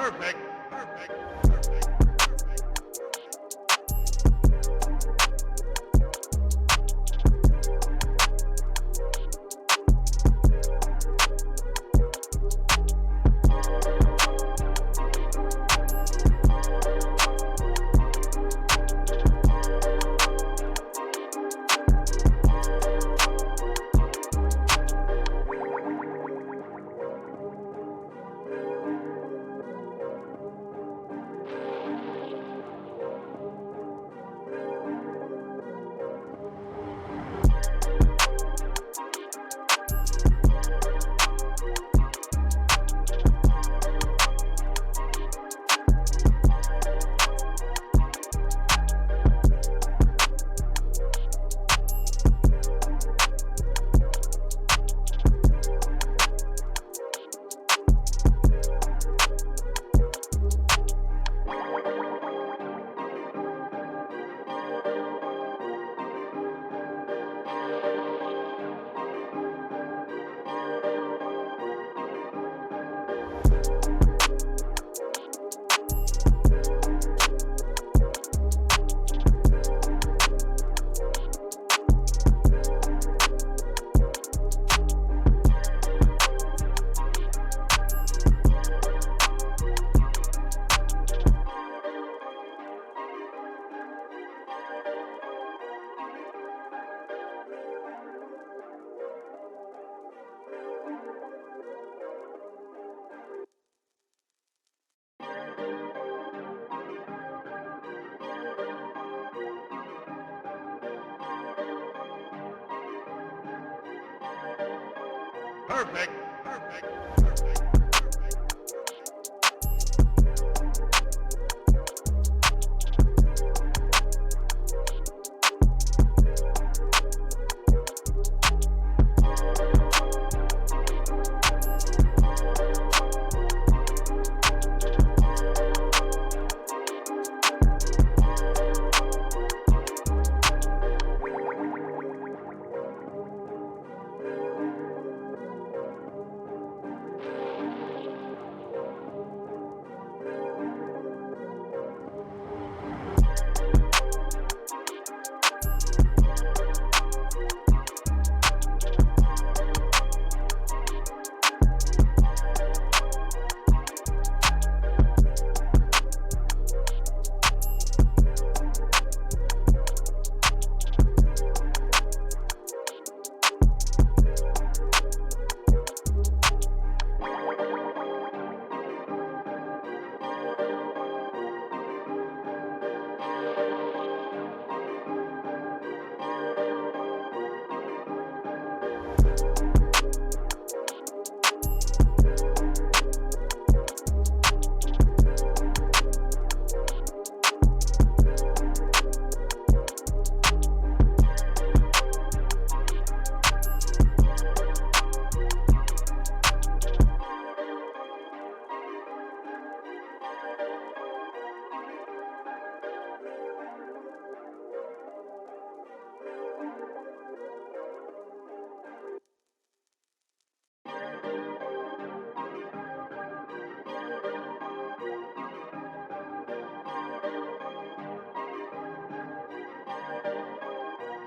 Perfect. Perfect. Perfect. Perfect. Perfect.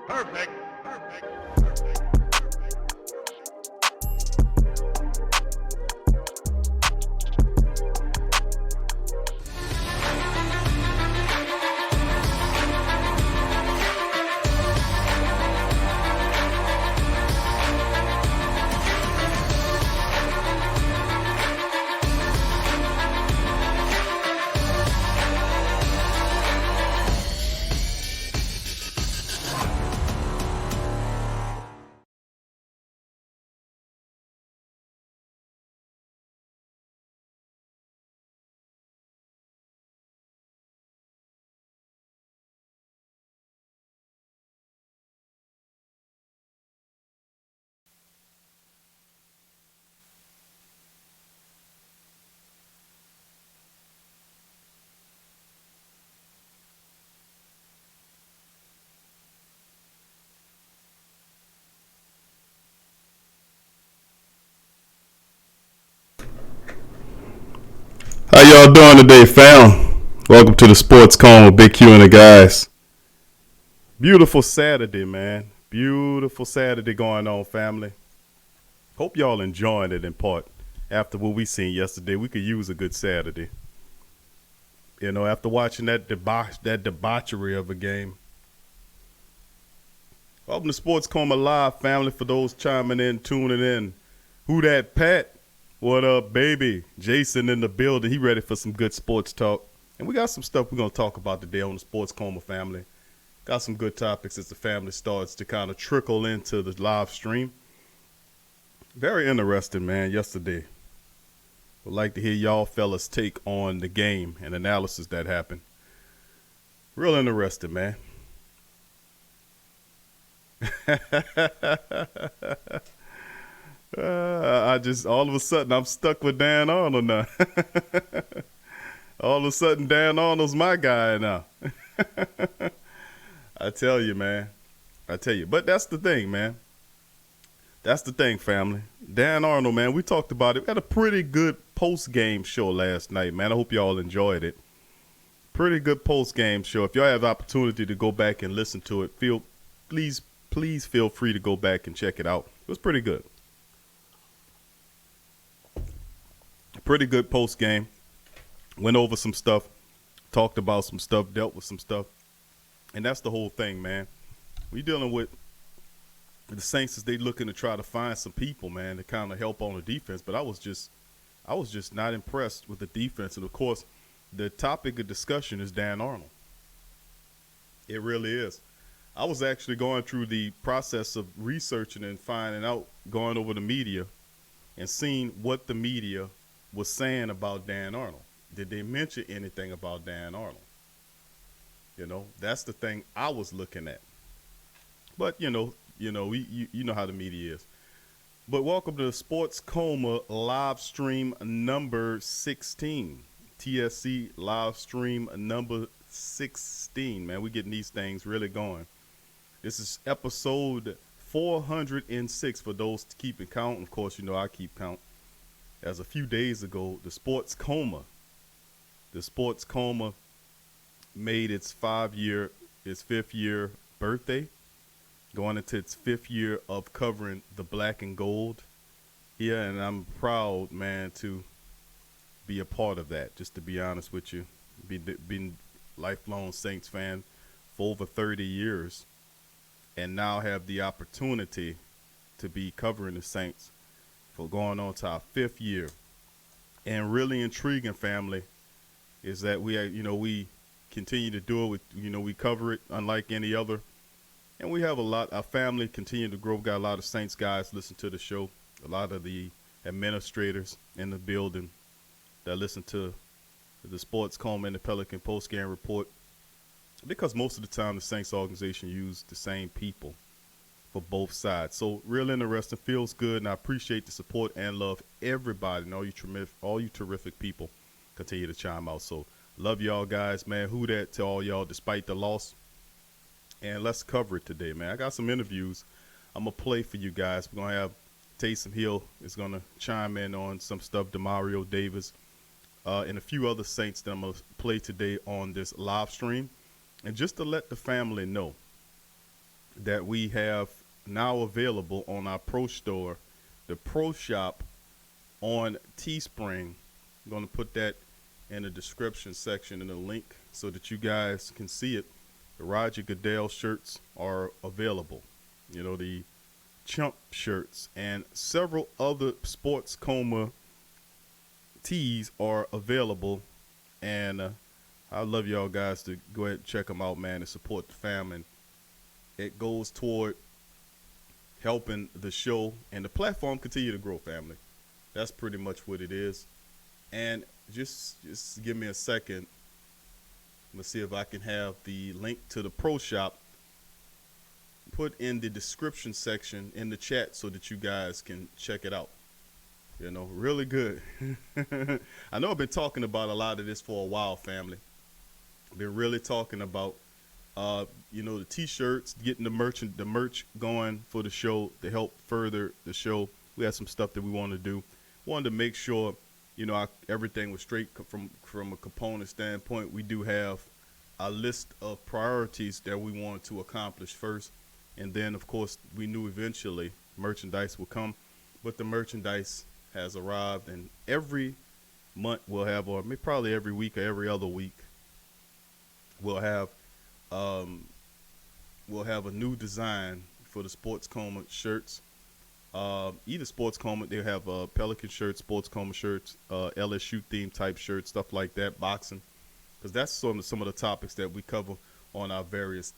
Perfect. Perfect. Perfect. How y'all doing today, fam? Welcome to the Sports Coma with Big Q and the guys. Beautiful Saturday, man. Beautiful Saturday going on, family. Hope y'all enjoying it in part. After what we seen yesterday, we could use a good Saturday. You know, after watching that debauchery of a game. Welcome to Sports Coma Live, family. For those chiming in, tuning in. Who that, Pat? What up, baby? Jason in the building. He ready for some good sports talk. And we got some stuff we're going to talk about today on the Sports Coma family. Got some good topics as the family starts to kind of trickle into the live stream. Very interesting, man, yesterday. Would like to hear y'all fellas take on the game and analysis that happened. Real interesting, man. I just, all of a sudden, I'm stuck with Dan Arnold now. All of a sudden, Dan Arnold's my guy now. I tell you, man. I tell you. But that's the thing, man. That's the thing, family. Dan Arnold, man, we talked about it. We had a pretty good post-game show last night, man. I hope y'all enjoyed it. Pretty good post-game show. If y'all have the opportunity to go back and listen to it, please feel free to go back and check it out. It was pretty good. Pretty good post game. Went over some stuff, talked about some stuff, dealt with some stuff. And that's the whole thing, man. We dealing with the Saints as they looking to try to find some people, man, to kind of help on the defense. But I was just not impressed with the defense. And of course, the topic of discussion is Dan Arnold. It really is. I was actually going through the process of researching and finding out, going over the media and seeing what the media was saying about Dan Arnold. Did they mention anything about Dan Arnold? You know, that's the thing I was looking at. But you know how the media is. But welcome to the Sports Coma live stream number 16. TSC live stream number 16. Man, we getting these things really going. This is episode 406 for those keeping count. Of course, you know I keep count. As a few days ago, the Sports Coma made its fifth year birthday, going into its 5th year of covering the black and gold. Yeah, and I'm proud, man, to be a part of that. Just to be honest with you, been lifelong Saints fan for over 30 years, and now have the opportunity to be covering the Saints for going on to our 5th year. And really intriguing, family, is that we continue to do it. We cover it unlike any other. And we have our family continue to grow. We got a lot of Saints guys listen to the show. A lot of the administrators in the building that listen to the Sports Coma and the Pelican post-game report. Because most of the time the Saints organization use the same people for both sides. So real interesting, feels good, and I appreciate the support and love everybody and all you terrific people continue to chime out. So love y'all guys, man. Who that to all y'all despite the loss. And let's cover it today, man. I got some interviews I'm going to play for you guys. We're going to have Taysom Hill is going to chime in on some stuff, Demario Davis, and a few other Saints that I'm going to play today on this live stream. And just to let the family know that we have now available on our Pro Store, the Pro Shop on Teespring. I'm going to put that in the description section in the link so that you guys can see it. The Roger Goodell shirts are available. You know, the Chump shirts and several other Sports Coma tees are available. And I love y'all guys to go ahead and check them out, man, and support the family. It goes toward helping the show and the platform continue to grow, family. That's pretty much what it is. And just give me a second. Let's see if I can have the link to the Pro Shop put in the description section in the chat so that you guys can check it out. You know, really good. I know I've been talking about a lot of this for a while, family. Been really talking about the T-shirts, getting the merch going for the show to help further the show. We have some stuff that we want to do. Wanted to make sure everything was straight from a component standpoint. We do have a list of priorities that we want to accomplish first, and then of course we knew eventually merchandise will come, but the merchandise has arrived, and every month we'll have, or maybe probably every week or every other week, we'll have a new design for the Sports Coma shirts. Either Sports Coma, they have Pelican shirts, Sports Coma shirts, LSU theme type shirts, stuff like that, boxing, because that's some of the topics that we cover on our various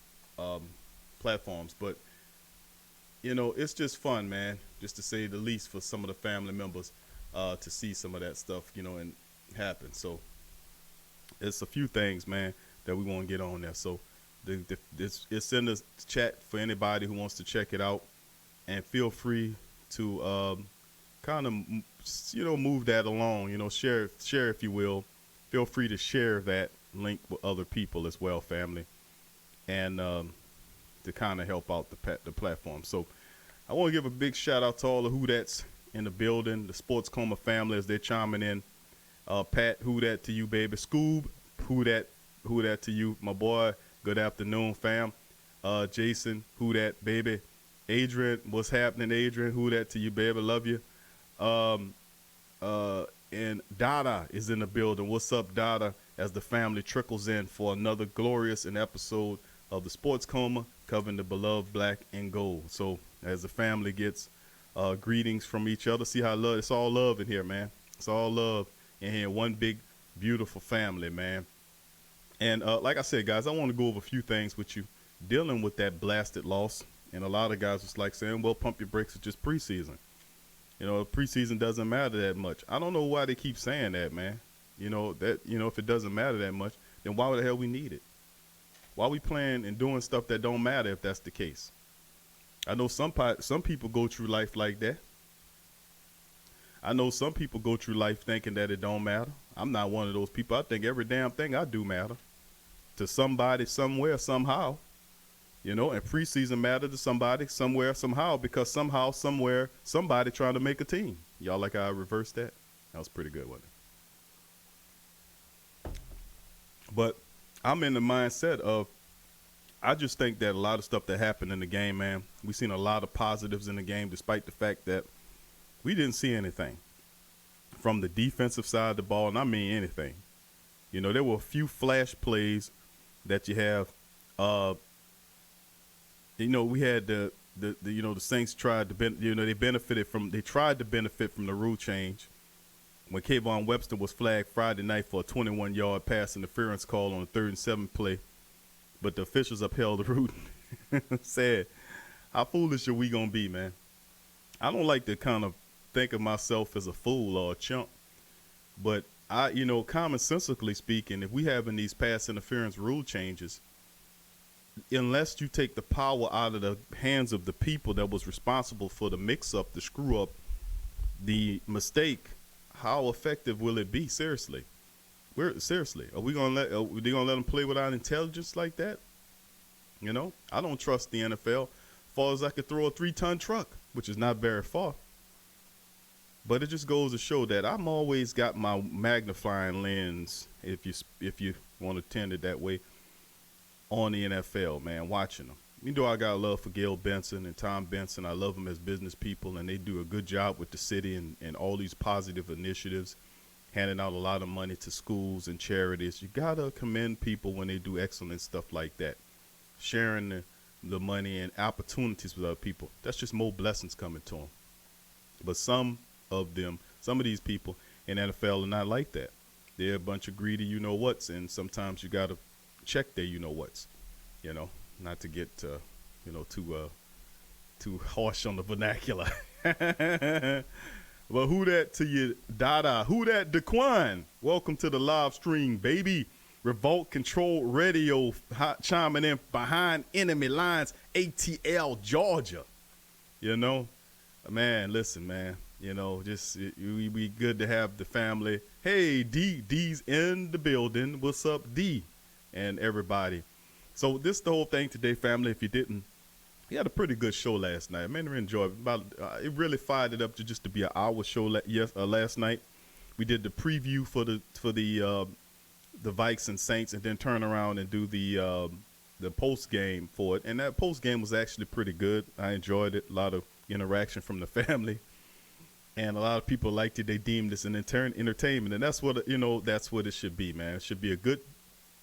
platforms. But it's just fun, man, just to say the least, for some of the family members to see some of that stuff, and happen. So it's a few things, man, that we want to get on there. So it's in the chat for anybody who wants to check it out, and feel free to kind of move that along. Share if you will. Feel free to share that link with other people as well, family, and to kind of help out the platform. So I want to give a big shout out to all the Who That's in the building, the Sports Coma family, as they're chiming in. Pat, who that to you, baby? Scoob, who that to you, my boy? Good afternoon, fam. Jason, who that, baby? Adrian, what's happening, Adrian? Who that to you, baby? Love you. And Dada is in the building. What's up, Dada? As the family trickles in for another glorious episode of the Sports Coma, covering the beloved black and gold. So as the family gets greetings from each other, see how love, it's all love in here, man. It's all love in here. One big, beautiful family, man. And like I said, guys, I want to go over a few things with you dealing with that blasted loss. And a lot of guys was like saying, well, pump your brakes, it's just preseason. Preseason doesn't matter that much. I don't know why they keep saying that, man. If it doesn't matter that much, then why the hell we need it? Why we playing and doing stuff that don't matter if that's the case? I know some people go through life like that. I know some people go through life thinking that it don't matter. I'm not one of those people. I think every damn thing I do matter to somebody, somewhere, somehow. And preseason mattered to somebody, somewhere, somehow, because somehow, somewhere, somebody trying to make a team. Y'all like how I reversed that? That was pretty good, wasn't it? But I'm in the mindset of, I just think that a lot of stuff that happened in the game, man, we seen a lot of positives in the game, despite the fact that we didn't see anything from the defensive side of the ball, and I mean anything. There were a few flash plays that you have. We had the Saints tried to they tried to benefit from the rule change when Kayvon Webster was flagged Friday night for a 21-yard pass interference call on a 3rd and 7 play, but the officials upheld the rule. Sad. How foolish are we gonna be, man? I don't like to kind of think of myself as a fool or a chump, but commonsensically speaking, if we having these pass interference rule changes, unless you take the power out of the hands of the people that was responsible for the mix-up, the screw-up, the mistake, how effective will it be? Seriously, are we gonna let them play without intelligence like that? I don't trust the NFL. Far as I could throw a 3-ton truck, which is not very far. But it just goes to show that I'm always got my magnifying lens, if you want to tend it that way, on the NFL, man, watching them. I got love for Gail Benson and Tom Benson. I love them as business people, and they do a good job with the city and all these positive initiatives, handing out a lot of money to schools and charities. You got to commend people when they do excellent stuff like that, sharing the money and opportunities with other people. That's just more blessings coming to them. But some of these people in NFL are not like that. They're a bunch of greedy you-know-whats, and sometimes you got to check their you-know-whats, not to get, too harsh on the vernacular. But who that to you, Dada? Who that, Daquan? Welcome to the live stream, baby. Revolt Control Radio chiming in behind enemy lines, ATL, Georgia. Man, listen, man. We be good to have the family. Hey, D's in the building. What's up, D? And everybody. So this the whole thing today, family. If you didn't, we had a pretty good show last night. Man, I enjoyed it. It really fired it up to be an hour show last night. We did the preview for the Vikes and Saints, and then turn around and do the post game for it. And that post game was actually pretty good. I enjoyed it. A lot of interaction from the family, and a lot of people liked it. They deemed this an entertainment, and that's what that's what it should be, man. It should be a good,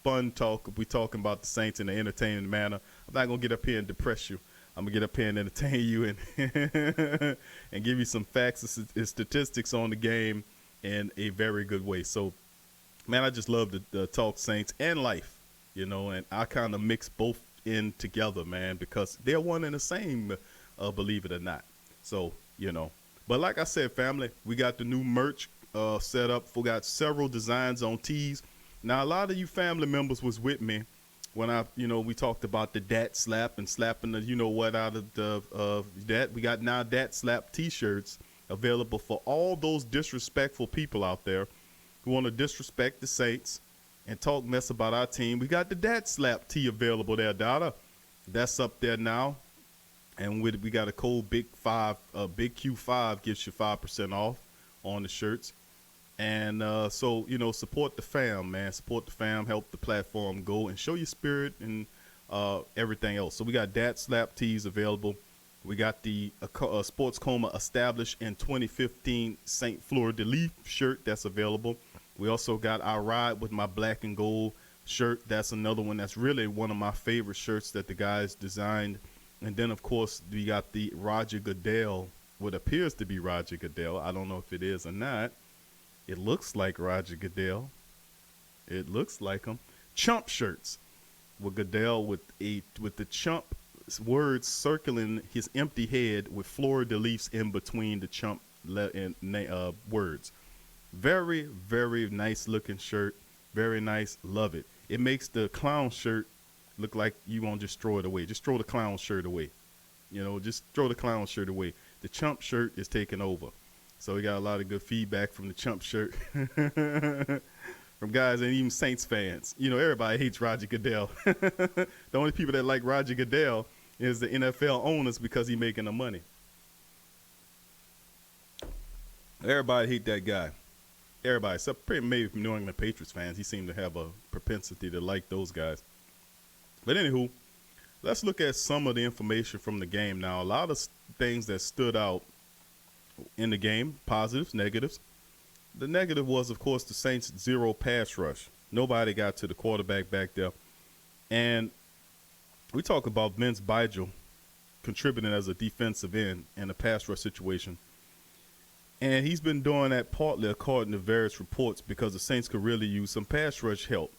fun talk. We talking about the Saints in an entertaining manner. I'm not gonna get up here and depress you. I'm gonna get up here and entertain you and and give you some facts and statistics on the game in a very good way. So, man, I just love to talk Saints and life, and I kind of mix both in together, man, because they're one and the same, believe it or not. So, but like I said, family, we got the new merch set up. We got several designs on tees. Now, a lot of you family members was with me when we talked about the Dat Slap and slapping the out of that. We got now Dat Slap T-shirts available for all those disrespectful people out there who want to disrespect the Saints and talk mess about our team. We got the Dat Slap T available there, Dada. That's up there now. And we got a code Big Q5 gives you 5% off on the shirts. And so, support the fam, man. Support the fam, help the platform go, and show your spirit and everything else. So we got Dat Slap tees available. We got the Sports Coma established in 2015 St. Fleur de Lis shirt that's available. We also got our Ride with My Black and Gold shirt. That's another one that's really one of my favorite shirts that the guys designed. And then, of course, we got the Roger Goodell, what appears to be Roger Goodell. I don't know if it is or not. It looks like Roger Goodell. It looks like him. Chump shirts with Goodell with the chump words circling his empty head with fleur de lis in between the chump words. Very, very nice looking shirt. Very nice. Love it. It makes the clown shirt look like you won't just throw it away. Just throw the clown shirt away. Just throw the clown shirt away. The chump shirt is taking over. So we got a lot of good feedback from the chump shirt from guys and even Saints fans. Everybody hates Roger Goodell. The only people that like Roger Goodell is the NFL owners because he's making the money. Everybody hate that guy. Everybody, except maybe from New England Patriots fans. He seemed to have a propensity to like those guys. But anywho, let's look at some of the information from the game now. A lot of things that stood out in the game, positives, negatives. The negative was, of course, the Saints' zero pass rush. Nobody got to the quarterback back there. And we talk about Vince Bigel contributing as a defensive end in a pass rush situation. And he's been doing that partly according to various reports because the Saints could really use some pass rush help.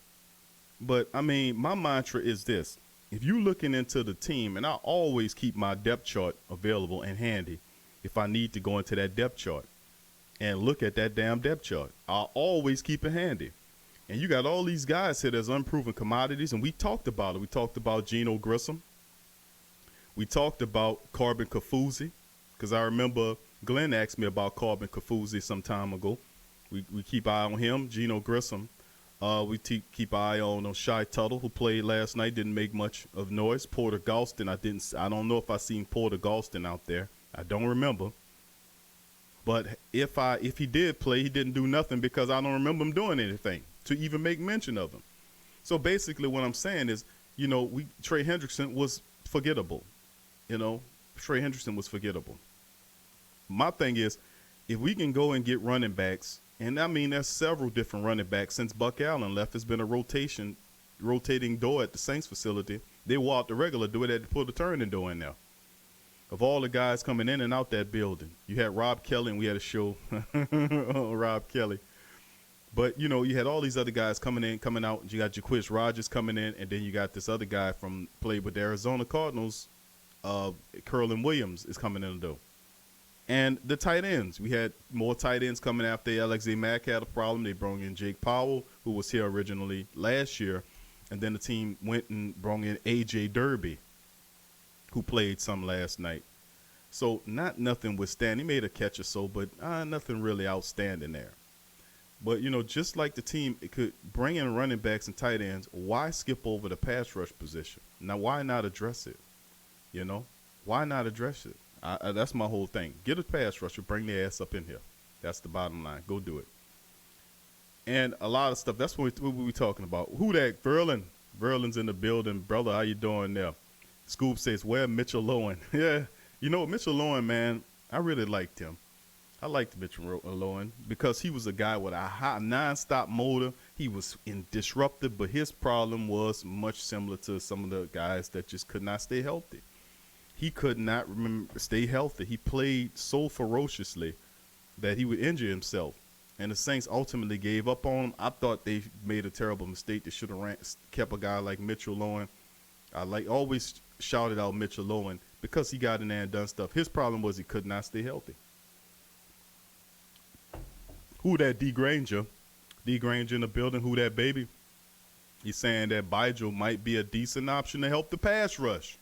But, my mantra is this. If you're looking into the team, and I always keep my depth chart available and handy if I need to go into that depth chart and look at that damn depth chart. I'll always keep it handy. And you got all these guys here that's unproven commodities, and we talked about it. We talked about Geno Grissom. We talked about Carbon Kafuzi, because I remember Glenn asked me about Carbon Kafuzi some time ago. We keep eye on him, Geno Grissom. We keep eye on Shy Tuttle, who played last night, didn't make much of noise. Porter Galston, I don't know if I seen Porter Galston out there. I don't remember. But if he did play, he didn't do nothing because I don't remember him doing anything to even make mention of him. So basically what I'm saying is, Trey Hendrickson was forgettable. Trey Hendrickson was forgettable. My thing is, if we can go and get running backs, and there's several different running backs since Buck Allen left. It's been a rotating door at the Saints facility. They walked the regular door, they had to put the turning door in there. Of all the guys coming in and out that building, you had Rob Kelly, and we had a show on Rob Kelly. But, you had all these other guys coming in, coming out. You got Jaquish Rogers coming in, and then you got this other guy played with the Arizona Cardinals, Kerlin Williams is coming in the door. And the tight ends, we had more tight ends coming after Alexei Mack had a problem. They brought in Jake Powell, who was here originally last year. And then the team went and brought in A.J. Derby, who played some last night. So nothing withstanding. He made a catch or so, but nothing really outstanding there. But, just like the team, it could bring in running backs and tight ends, why skip over the pass rush position? Now, why not address it? Why not address it? That's my whole thing. Get a pass rusher, bring their ass up in here. That's the bottom line. Go do it. And a lot of stuff. That's what we talking about. Who that? Verlin. Verlin's in the building. Brother, how you doing there? Scoop says, where Mitchell Lowen? Yeah. You know, Mitchell Lowen, man, I really liked him. I liked Mitchell Lowen because he was a guy with a high non-stop motor. He was disruptive, but his problem was much similar to some of the guys that just could not stay healthy. He could not stay healthy. He played so ferociously that he would injure himself. And the Saints ultimately gave up on him. I thought they made a terrible mistake. They should have kept a guy like Mitchell Lowen. I always shouted out Mitchell Lowen because he got in there and done stuff. His problem was he could not stay healthy. Who that? D. Granger. D. Granger in the building. Who that, baby? He's saying that Bigel might be a decent option to help the pass rush.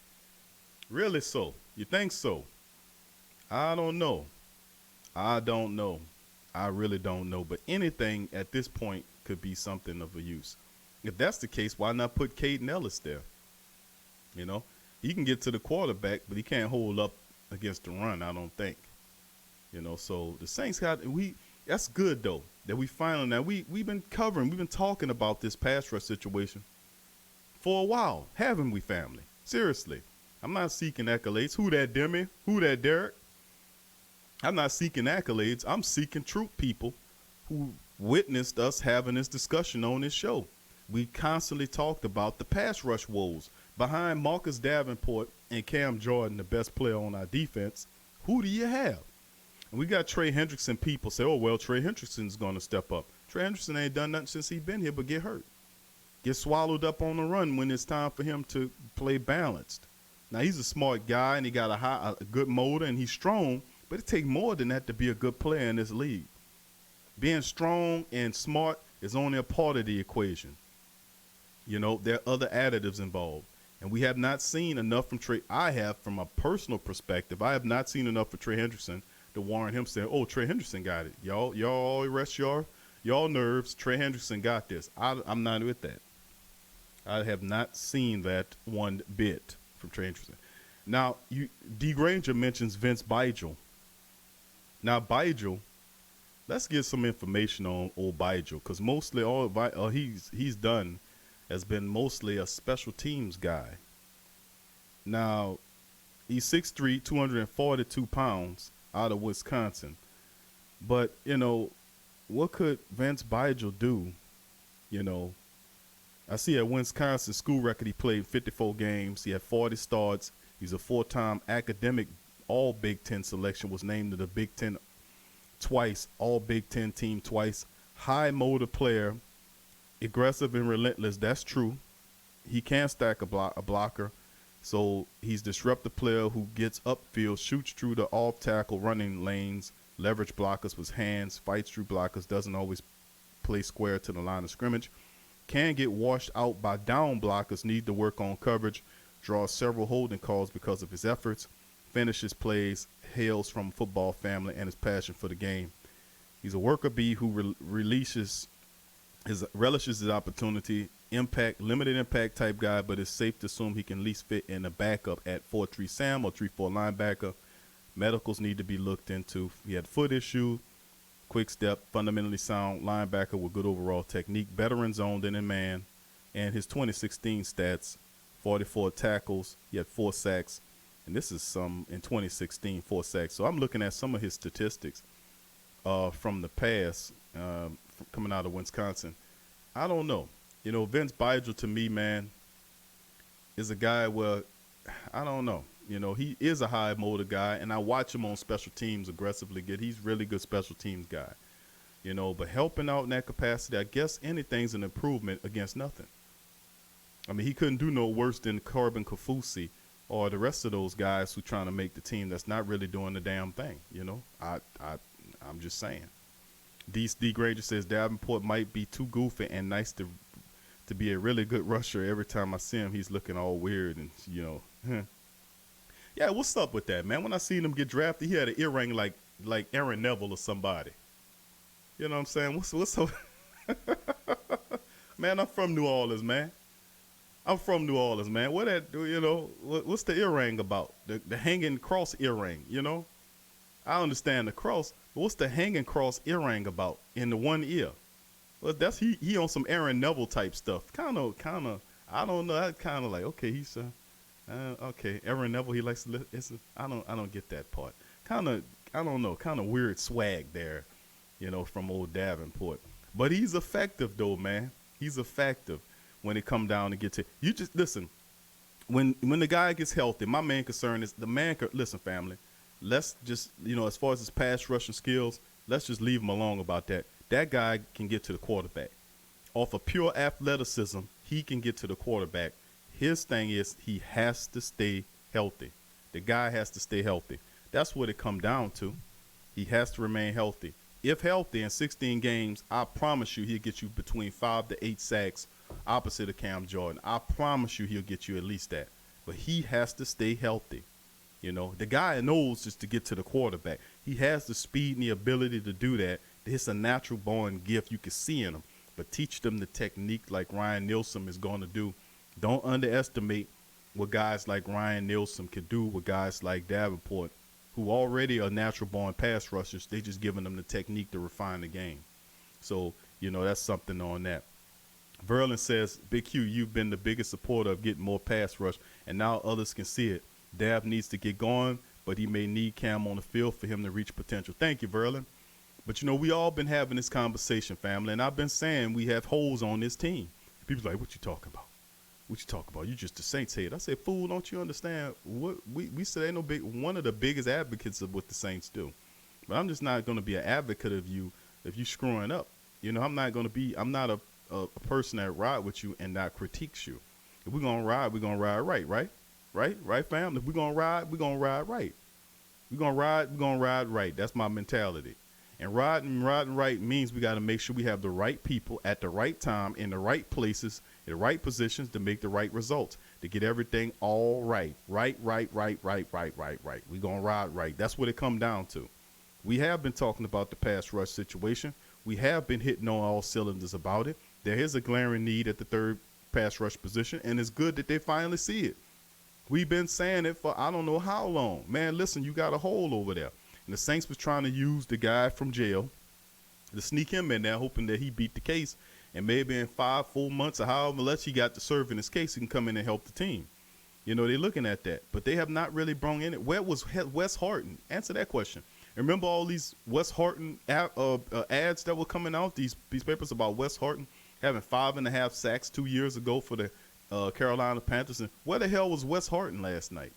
Really so? You think so? I don't know. I don't know. I really don't know. But anything at this point could be something of a use. If that's the case, why not put Caden Ellis there? You know, he can get to the quarterback, but he can't hold up against the run, I don't think. You know, so the Saints that's good, though, that we finally, now we've been talking about this pass rush situation for a while, haven't we, family? Seriously. I'm not seeking accolades. Who that, Demi? Who that, Derek? I'm not seeking accolades. I'm seeking truth people who witnessed us having this discussion on this show. We constantly talked about the pass rush woes. Behind Marcus Davenport and Cam Jordan, the best player on our defense, who do you have? And we got Trey Hendrickson people say, oh, well, Trey Hendrickson's going to step up. Trey Hendrickson ain't done nothing since he's been here but get hurt. Get swallowed up on the run when it's time for him to play balanced. Now, he's a smart guy, and he got a good motor, and he's strong, but it takes more than that to be a good player in this league. Being strong and smart is only a part of the equation. You know, there are other additives involved. And we have not seen enough from Trey. I have, from a personal perspective, I have not seen enough for Trey Hendrickson to warrant him saying, oh, Trey Hendrickson got it. Y'all rest y'all nerves. Trey Hendrickson got this. I'm not with that. I have not seen that one bit from Trey Hendrickson. Now, D. Granger mentions Vince Bigel. Now, Bigel, let's get some information on old Bigel, because mostly all he's done has been mostly a special teams guy. Now, he's 6'3", 242 pounds out of Wisconsin. But, you know, what could Vince Bigel do? You know, I see at Wisconsin school record he played 54 games. He had 40 starts. He's a four-time academic all Big Ten selection, was named to the Big Ten twice, all Big Ten team twice. High motor player. Aggressive and relentless, that's true. He can stack a blocker. So he's disruptive player who gets upfield, shoots through the off-tackle running lanes, leverage blockers with hands, fights through blockers, doesn't always play square to the line of scrimmage. Can get washed out by down blockers, need to work on coverage, draws several holding calls because of his efforts, finishes plays, hails from a football family, and his passion for the game. He's a worker bee who relishes his opportunity, limited impact type guy, but it's safe to assume he can at least fit in a backup at 4-3 Sam or 3-4 linebacker. Medicals need to be looked into. He had foot issue, quick step, fundamentally sound linebacker with good overall technique, better in zone than in man, and his 2016 stats, 44 tackles, he had 4 sacks, and this is some in 2016, 4 sacks. So I'm looking at some of his statistics from the past, coming out of Wisconsin. I don't know. You know, Vince Bigel to me, man, is a guy where, I don't know. You know, he is a high motor guy, and I watch him on special teams aggressively good. He's really good special teams guy. You know, but helping out in that capacity, I guess anything's an improvement against nothing. I mean, he couldn't do no worse than Corbin Kafusi or the rest of those guys who trying to make the team that's not really doing the damn thing. You know, I'm just saying. D. Granger says Davenport might be too goofy and nice to be a really good rusher. Every time I see him, he's looking all weird and, you know. Yeah, what's up with that, man? When I seen him get drafted, he had an earring like Aaron Neville or somebody. You know what I'm saying? What's up? Man, I'm from New Orleans, man. What that, you know, what's the earring about? The hanging cross earring, you know? I understand the cross, but what's the hanging cross earring about in the one ear? Well, that's he on some Aaron Neville type stuff. Kind of. I don't know. I kind of like okay. He's okay. Aaron Neville. He likes to. I don't get that part. Kind of. I don't know. Kind of weird swag there, from old Davenport. But he's effective though, man. He's effective when it come down to get to you. Just listen. When the guy gets healthy, my main concern is the man. Listen, family. Let's just as far as his pass rushing skills, let's just leave him alone about that. That guy can get to the quarterback. Off of pure athleticism, he can get to the quarterback. His thing is he has to stay healthy. The guy has to stay healthy. That's what it come down to. He has to remain healthy. If healthy in 16 games, I promise you he'll get you between 5 to 8 sacks opposite of Cam Jordan. I promise you he'll get you at least that. But he has to stay healthy. The guy knows just to get to the quarterback. He has the speed and the ability to do that. It's a natural born gift. You can see in him. But teach them the technique like Ryan Nielsen is going to do. Don't underestimate what guys like Ryan Nielsen can do with guys like Davenport, who already are natural born pass rushers. They just giving them the technique to refine the game. So, that's something on that. Verlin says, Big Q, you've been the biggest supporter of getting more pass rush, and now others can see it. Dav needs to get going, but he may need Cam on the field for him to reach potential. Thank you, Verlin. But, we all been having this conversation, family, and I've been saying we have holes on this team. People's like, what you talking about? What you talking about? You just a Saints head. I said, fool, don't you understand? What we said ain't no big, one of the biggest advocates of what the Saints do. But I'm just not going to be an advocate of you if you screwing up. I'm not a person that ride with you and not critiques you. If we're going to ride, we're going to ride right? Right, fam? If we're going to ride, we're going to ride right. We're going to ride right. That's my mentality. And riding right means we got to make sure we have the right people at the right time in the right places, in the right positions to make the right results, to get everything all right. Right. We're going to ride right. That's what it come down to. We have been talking about the pass rush situation. We have been hitting on all cylinders about it. There is a glaring need at the third pass rush position, and it's good that they finally see it. We've been saying it for I don't know how long. Man, listen, you got a hole over there. And the Saints was trying to use the guy from jail to sneak him in there, hoping that he beat the case. And maybe in 4 months or however much he got to serve in his case, he can come in and help the team. They're looking at that. But they have not really brought in it. Where was Wes Harton? Answer that question. Remember all these Wes Harton ads that were coming out, these papers about Wes Harton having 5.5 sacks 2 years ago for the Carolina Panthers. And where the hell was Wes Harton last night?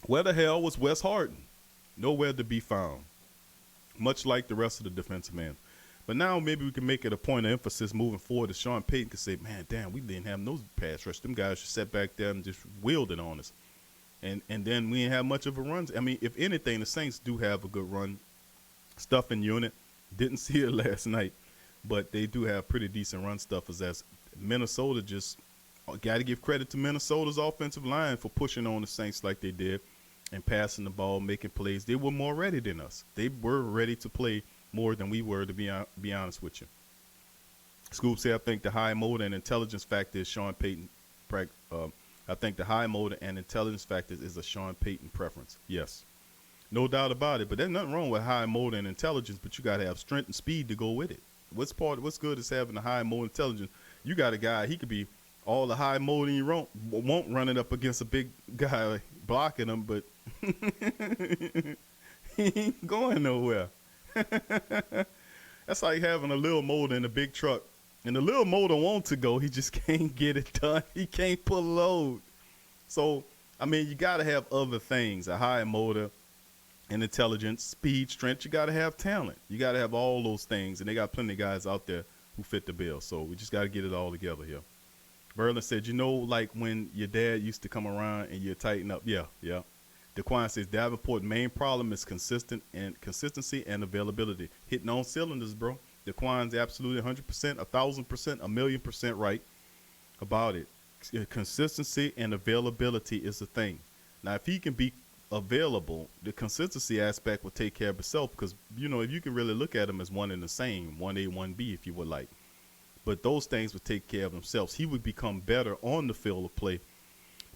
Where the hell was Wes Harton? Nowhere to be found, much like the rest of the defensive men. But now maybe we can make it a point of emphasis moving forward that Sean Payton could say, man, damn, we didn't have no pass rush. Them guys should sit back there and just wield it on us. And then we didn't have much of a run. I mean, if anything, the Saints do have a good run stuffing unit. Didn't see it last night, but they do have pretty decent run stuffers. As Minnesota just got to give credit to Minnesota's offensive line for pushing on the Saints like they did and passing the ball, making plays. They were more ready than us. They were ready to play more than we were, to be honest with you. Scoop said, I think the high motor and intelligence factor is Sean Payton. I think the high motor and intelligence factor is a Sean Payton preference. Yes, no doubt about it. But there's nothing wrong with high motor and intelligence, but you got to have strength and speed to go with it. What's good is having a high motor intelligence. You got a guy, he could be all the high motor you won't running up against a big guy blocking him, but he ain't going nowhere. That's like having a little motor in a big truck. And the little motor wants to go, he just can't get it done. He can't pull a load. So, I mean, you got to have other things, a high motor and intelligence, speed, strength. You got to have talent. You got to have all those things. And they got plenty of guys out there who fit the bill. So we just got to get it all together here. Verlin said, like when your dad used to come around and you tighten up. Yeah. Daquan says, Davenport's main problem is consistency and availability. Hitting on cylinders, bro. Daquan's absolutely 100%, 1,000%, 1,000,000% right about it. Consistency and availability is the thing. Now, if he can be available, the consistency aspect will take care of itself because, if you can really look at him as one and the same, 1A, 1B, if you would like. But those things would take care of themselves. He would become better on the field of play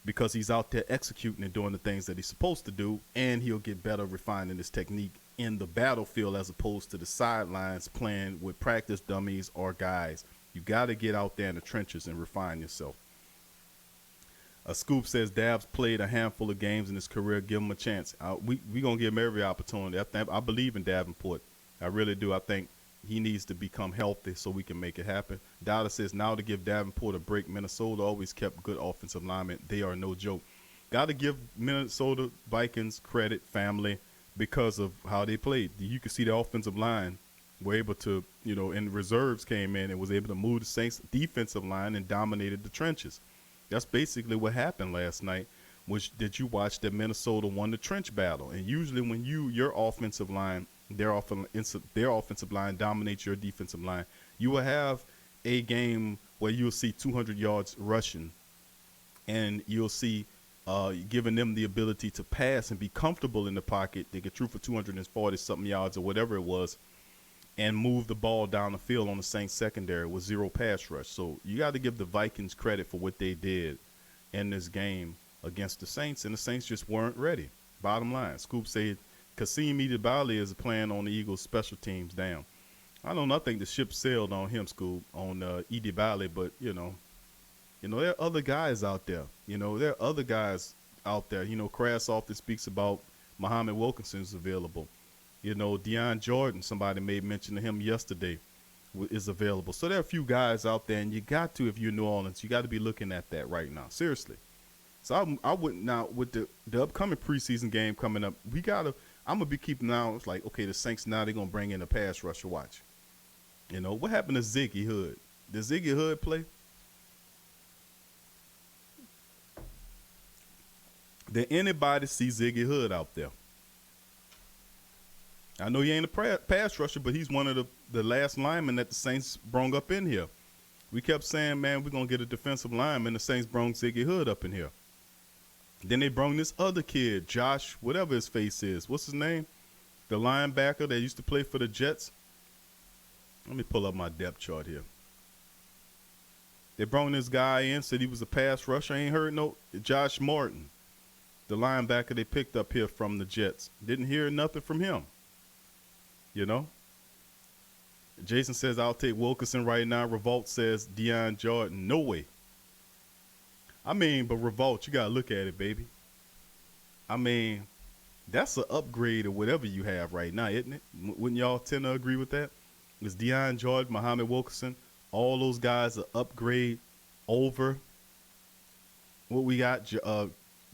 because he's out there executing and doing the things that he's supposed to do, and he'll get better refining his technique in the battlefield as opposed to the sidelines playing with practice dummies or guys. You got to get out there in the trenches and refine yourself. Scoop says Dabs played a handful of games in his career. Give him a chance. We going to give him every opportunity. I believe in Davenport. I really do. I think he needs to become healthy so we can make it happen. Dowda says now to give Davenport a break. Minnesota always kept good offensive linemen. They are no joke. Got to give Minnesota Vikings credit, family, because of how they played. You can see the offensive line were able to, and reserves came in and was able to move the Saints defensive line and dominated the trenches. That's basically what happened last night, which did you watch that Minnesota won the trench battle. And usually when your offensive line, their offensive line dominates your defensive line, you will have a game where you'll see 200 yards rushing, and you'll see giving them the ability to pass and be comfortable in the pocket. They get through for 240-something yards or whatever it was, and move the ball down the field on the Saints secondary with zero pass rush. So you got to give the Vikings credit for what they did in this game against the Saints, and the Saints just weren't ready. Bottom line, Scoop said Kasim Edebali is playing on the Eagles special teams. Damn. I don't know. I think the ship sailed on him, Scoop, on Edebali, but, there are other guys out there. There are other guys out there. Crass often speaks about Muhammad Wilkinson's available. Deion Jordan, somebody made mention of him yesterday, is available. So there are a few guys out there, and you got to, if you're New Orleans, you got to be looking at that right now. Seriously. So I wouldn't now with the upcoming preseason game coming up, I'm going to be keeping an eye on, it's like, okay, the Saints now they're going to bring in a pass rusher. Watch. What happened to Ziggy Hood? Did Ziggy Hood play? Did anybody see Ziggy Hood out there? I know he ain't a pass rusher, but he's one of the last linemen that the Saints brung up in here. We kept saying, man, we're going to get a defensive lineman. The Saints brung Ziggy Hood up in here. Then they brung this other kid, Josh, whatever his face is. What's his name? The linebacker that used to play for the Jets. Let me pull up my depth chart here. They brought this guy in, said he was a pass rusher. I ain't heard no Josh Martin, the linebacker they picked up here from the Jets. Didn't hear nothing from him. Jason says, I'll take Wilkinson right now. Revolt says, Deion Jordan. No way. But Revolt, you got to look at it, baby. That's an upgrade of whatever you have right now, isn't it? Wouldn't y'all tend to agree with that? It's Deion Jordan, Muhammad Wilkinson. All those guys are upgrade over what we got,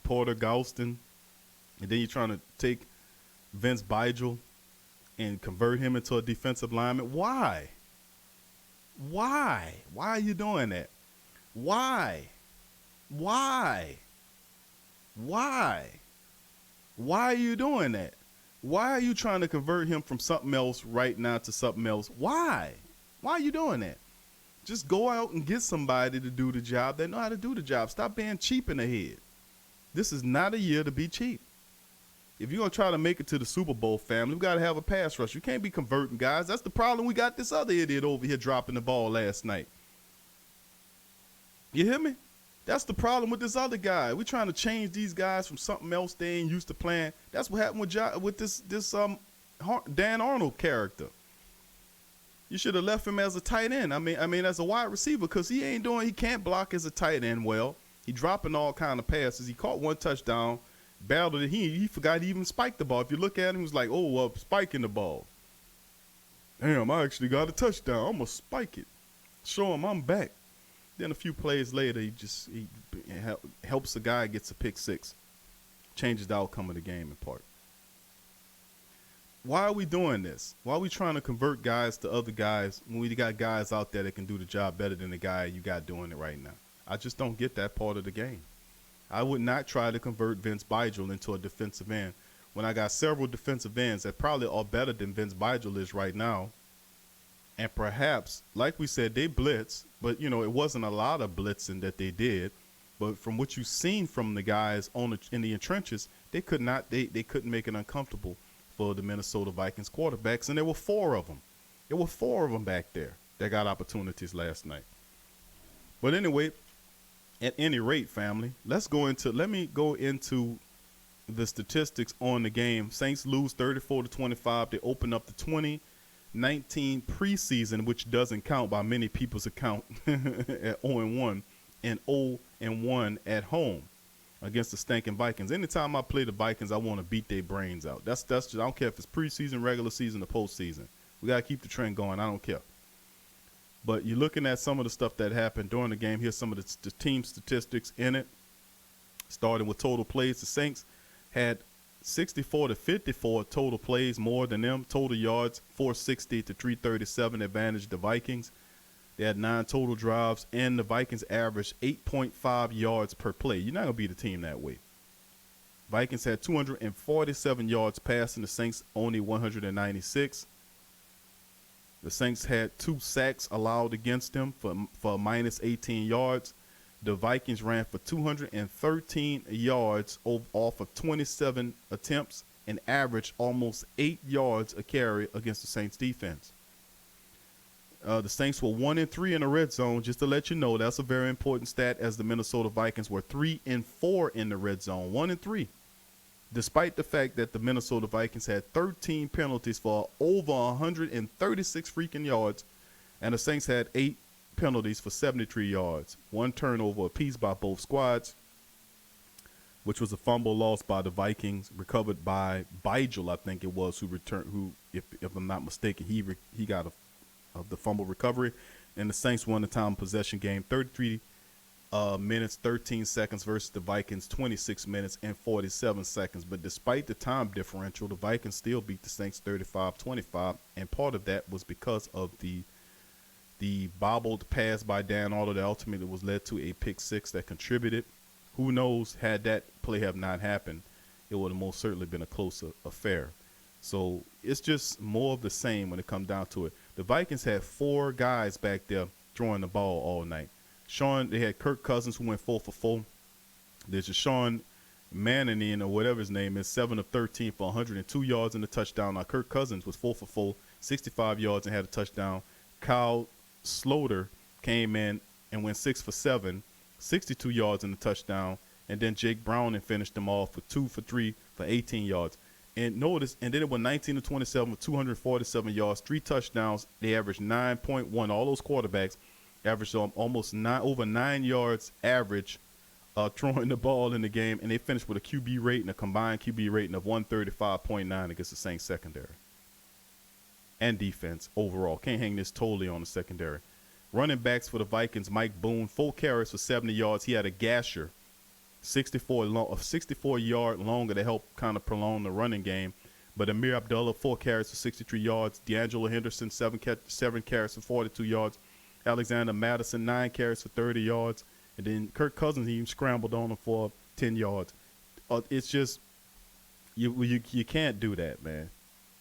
Porter Galston. And then you're trying to take Vince Bigel and convert him into a defensive lineman. Why? Why are you doing that? Why are you doing that? Why are you trying to convert him from something else right now to something else? Why are you doing that? Just go out and get somebody to do the job that know how to do the job. Stop being cheap in the head. This is not a year to be cheap. If you're going to try to make it to the Super Bowl, family, we got to have a pass rush. You can't be converting guys. That's the problem. We got this other idiot over here dropping the ball last night. You hear me? That's the problem with this other guy. We're trying to change these guys from something else they ain't used to playing. That's what happened with this Dan Arnold character. You should have left him as a tight end. As a wide receiver, because he can't block as a tight end well. He dropping all kind of passes. He caught one touchdown. Battled it. He forgot he even spiked the ball. If you look at him, he was like, spiking the ball. Damn, I actually got a touchdown. I'm going to spike it. Show him I'm back. Then a few plays later, he helps the guy, gets a pick six. Changes the outcome of the game in part. Why are we doing this? Why are we trying to convert guys to other guys when we got guys out there that can do the job better than the guy you got doing it right now? I just don't get that part of the game. I would not try to convert Vince Bigel into a defensive end when I got several defensive ends that probably are better than Vince Bigel is right now. And perhaps, like we said, they blitz, but, it wasn't a lot of blitzing that they did. But from what you've seen from the guys in the trenches, they couldn't make it uncomfortable for the Minnesota Vikings quarterbacks. And there were four of them. There were four of them back there that got opportunities last night. But anyway, at any rate, family, let me go into the statistics on the game. Saints lose 34-25. They open up the 2019 preseason, which doesn't count by many people's account, at 0-1 and 0-1 at home against the stinking Vikings. Anytime I play the Vikings, I want to beat their brains out. That's just, I don't care if it's preseason, regular season, or postseason. We got to keep the trend going. I don't care. But you're looking at some of the stuff that happened during the game. Here's some of the team statistics in it. Starting with total plays, the Saints had 64-54 total plays, more than them. Total yards, 460 to 337, advantage the Vikings. They had 9 total drives, and the Vikings averaged 8.5 yards per play. You're not going to beat a team that way. Vikings had 247 yards passing, the Saints only 196. The Saints had 2 sacks allowed against them for minus 18 yards. The Vikings ran for 213 yards off of 27 attempts and averaged almost 8 yards a carry against the Saints defense. The Saints were 1-3 in the red zone. Just to let you know, that's a very important stat, as the Minnesota Vikings were 3-4 in the red zone, 1-3. Despite the fact that the Minnesota Vikings had 13 penalties for over 136 freaking yards, and the Saints had 8 penalties for 73 yards, 1 turnover apiece by both squads, which was a fumble lost by the Vikings, recovered by Beigel, I think it was, who if I'm not mistaken, he got the fumble recovery, and the Saints won the time possession game, 33 minutes, 13 seconds versus the Vikings, 26 minutes and 47 seconds. But despite the time differential, the Vikings still beat the Saints 35-25, and part of that was because of the bobbled pass by Dan Arnold that ultimately was led to a pick six that contributed. Who knows, had that play have not happened, it would have most certainly been a closer affair. So it's just more of the same when it comes down to it. The Vikings had 4 guys back there throwing the ball all night. They had Kirk Cousins, who went 4 for 4. There's Sean Mannion, or whatever his name is, 7 of 13 for 102 yards and a touchdown. Now, Kirk Cousins was 4 for 4, 65 yards and had a touchdown. Kyle Sloter came in and went 6 for 7, 62 yards and a touchdown. And then Jake Browning finished them off for 2 for 3 for 18 yards. And notice, and then it went 19-27 with 247 yards, 3 touchdowns. They averaged 9.1. All those quarterbacks averaged almost over 9 yards average throwing the ball in the game, and they finished with a QB rating, a combined QB rating of 135.9 against the Saints secondary and defense overall. Can't hang this totally on the secondary. Running backs for the Vikings, Mike Boone, 4 carries for 70 yards. He had a gasher, 64-yard longer to help kind of prolong the running game. But Amir Abdullah, 4 carries for 63 yards. D'Angelo Henderson, 7 carries for 42 yards. Alexander Madison, 9 carries for 30 yards. And then Kirk Cousins, he even scrambled on him for 10 yards. It's just, you can't do that, man.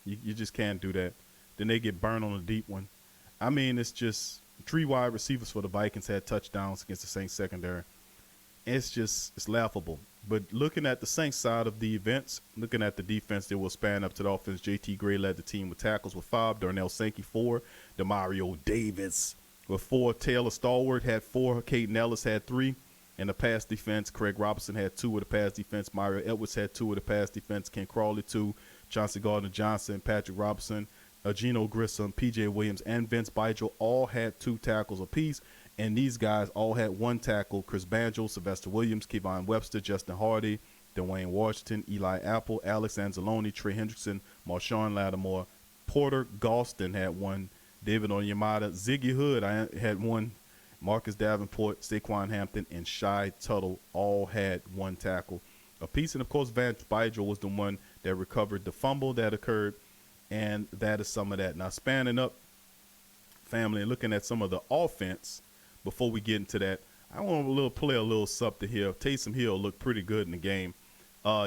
You just can't do that. Then they get burned on a deep one. I mean, it's just 3 wide receivers for the Vikings had touchdowns against the Saints secondary. It's laughable. But looking at the Saints side of the events, looking at the defense, they will span up to the offense. J.T. Gray led the team with tackles with 5. Darnell Sankey, 4. Demario Davis with 4. Taylor Stallworth had 4. Caden Ellis had 3. In the pass defense, Craig Robinson had 2 with the pass defense. Mario Edwards had 2 with the pass defense. Ken Crawley, 2. Chauncey Gardner-Johnson, Patrick Robinson, Geno Grissom, P.J. Williams, and Vince Beigel all had 2 tackles apiece. And these guys all had 1 tackle. Chris Banjo, Sylvester Williams, Kevon Webster, Justin Hardy, Dwayne Washington, Eli Apple, Alex Anzalone, Trey Hendrickson, Marshawn Lattimore, Porter Galston had 1. David Onyemata, Ziggy Hood had 1. Marcus Davenport, Saquon Hampton, and Shai Tuttle all had 1 tackle apiece. And, of course, Vince Beigel was the one that recovered the fumble that occurred, and that is some of that. Now, spanning up, family, and looking at some of the offense, before we get into that, I want to play a little something here. Taysom Hill looked pretty good in the game.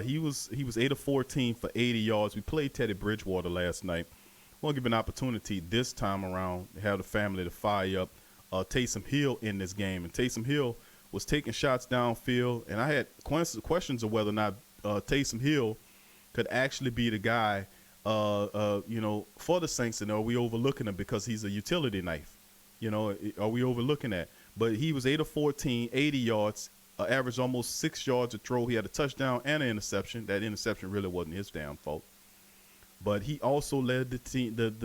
He was 8 of 14 for 80 yards. We played Teddy Bridgewater last night. I want to give an opportunity this time around to have the family to fire up Taysom Hill in this game. And Taysom Hill was taking shots downfield, and I had questions of whether or not Taysom Hill could actually be the guy, for the Saints. And are we overlooking him because he's a utility knife? Are we overlooking that? But he was 8 of 14, 80 yards, averaged almost 6 yards a throw. He had a touchdown and an interception. That interception really wasn't his damn fault. But he also led the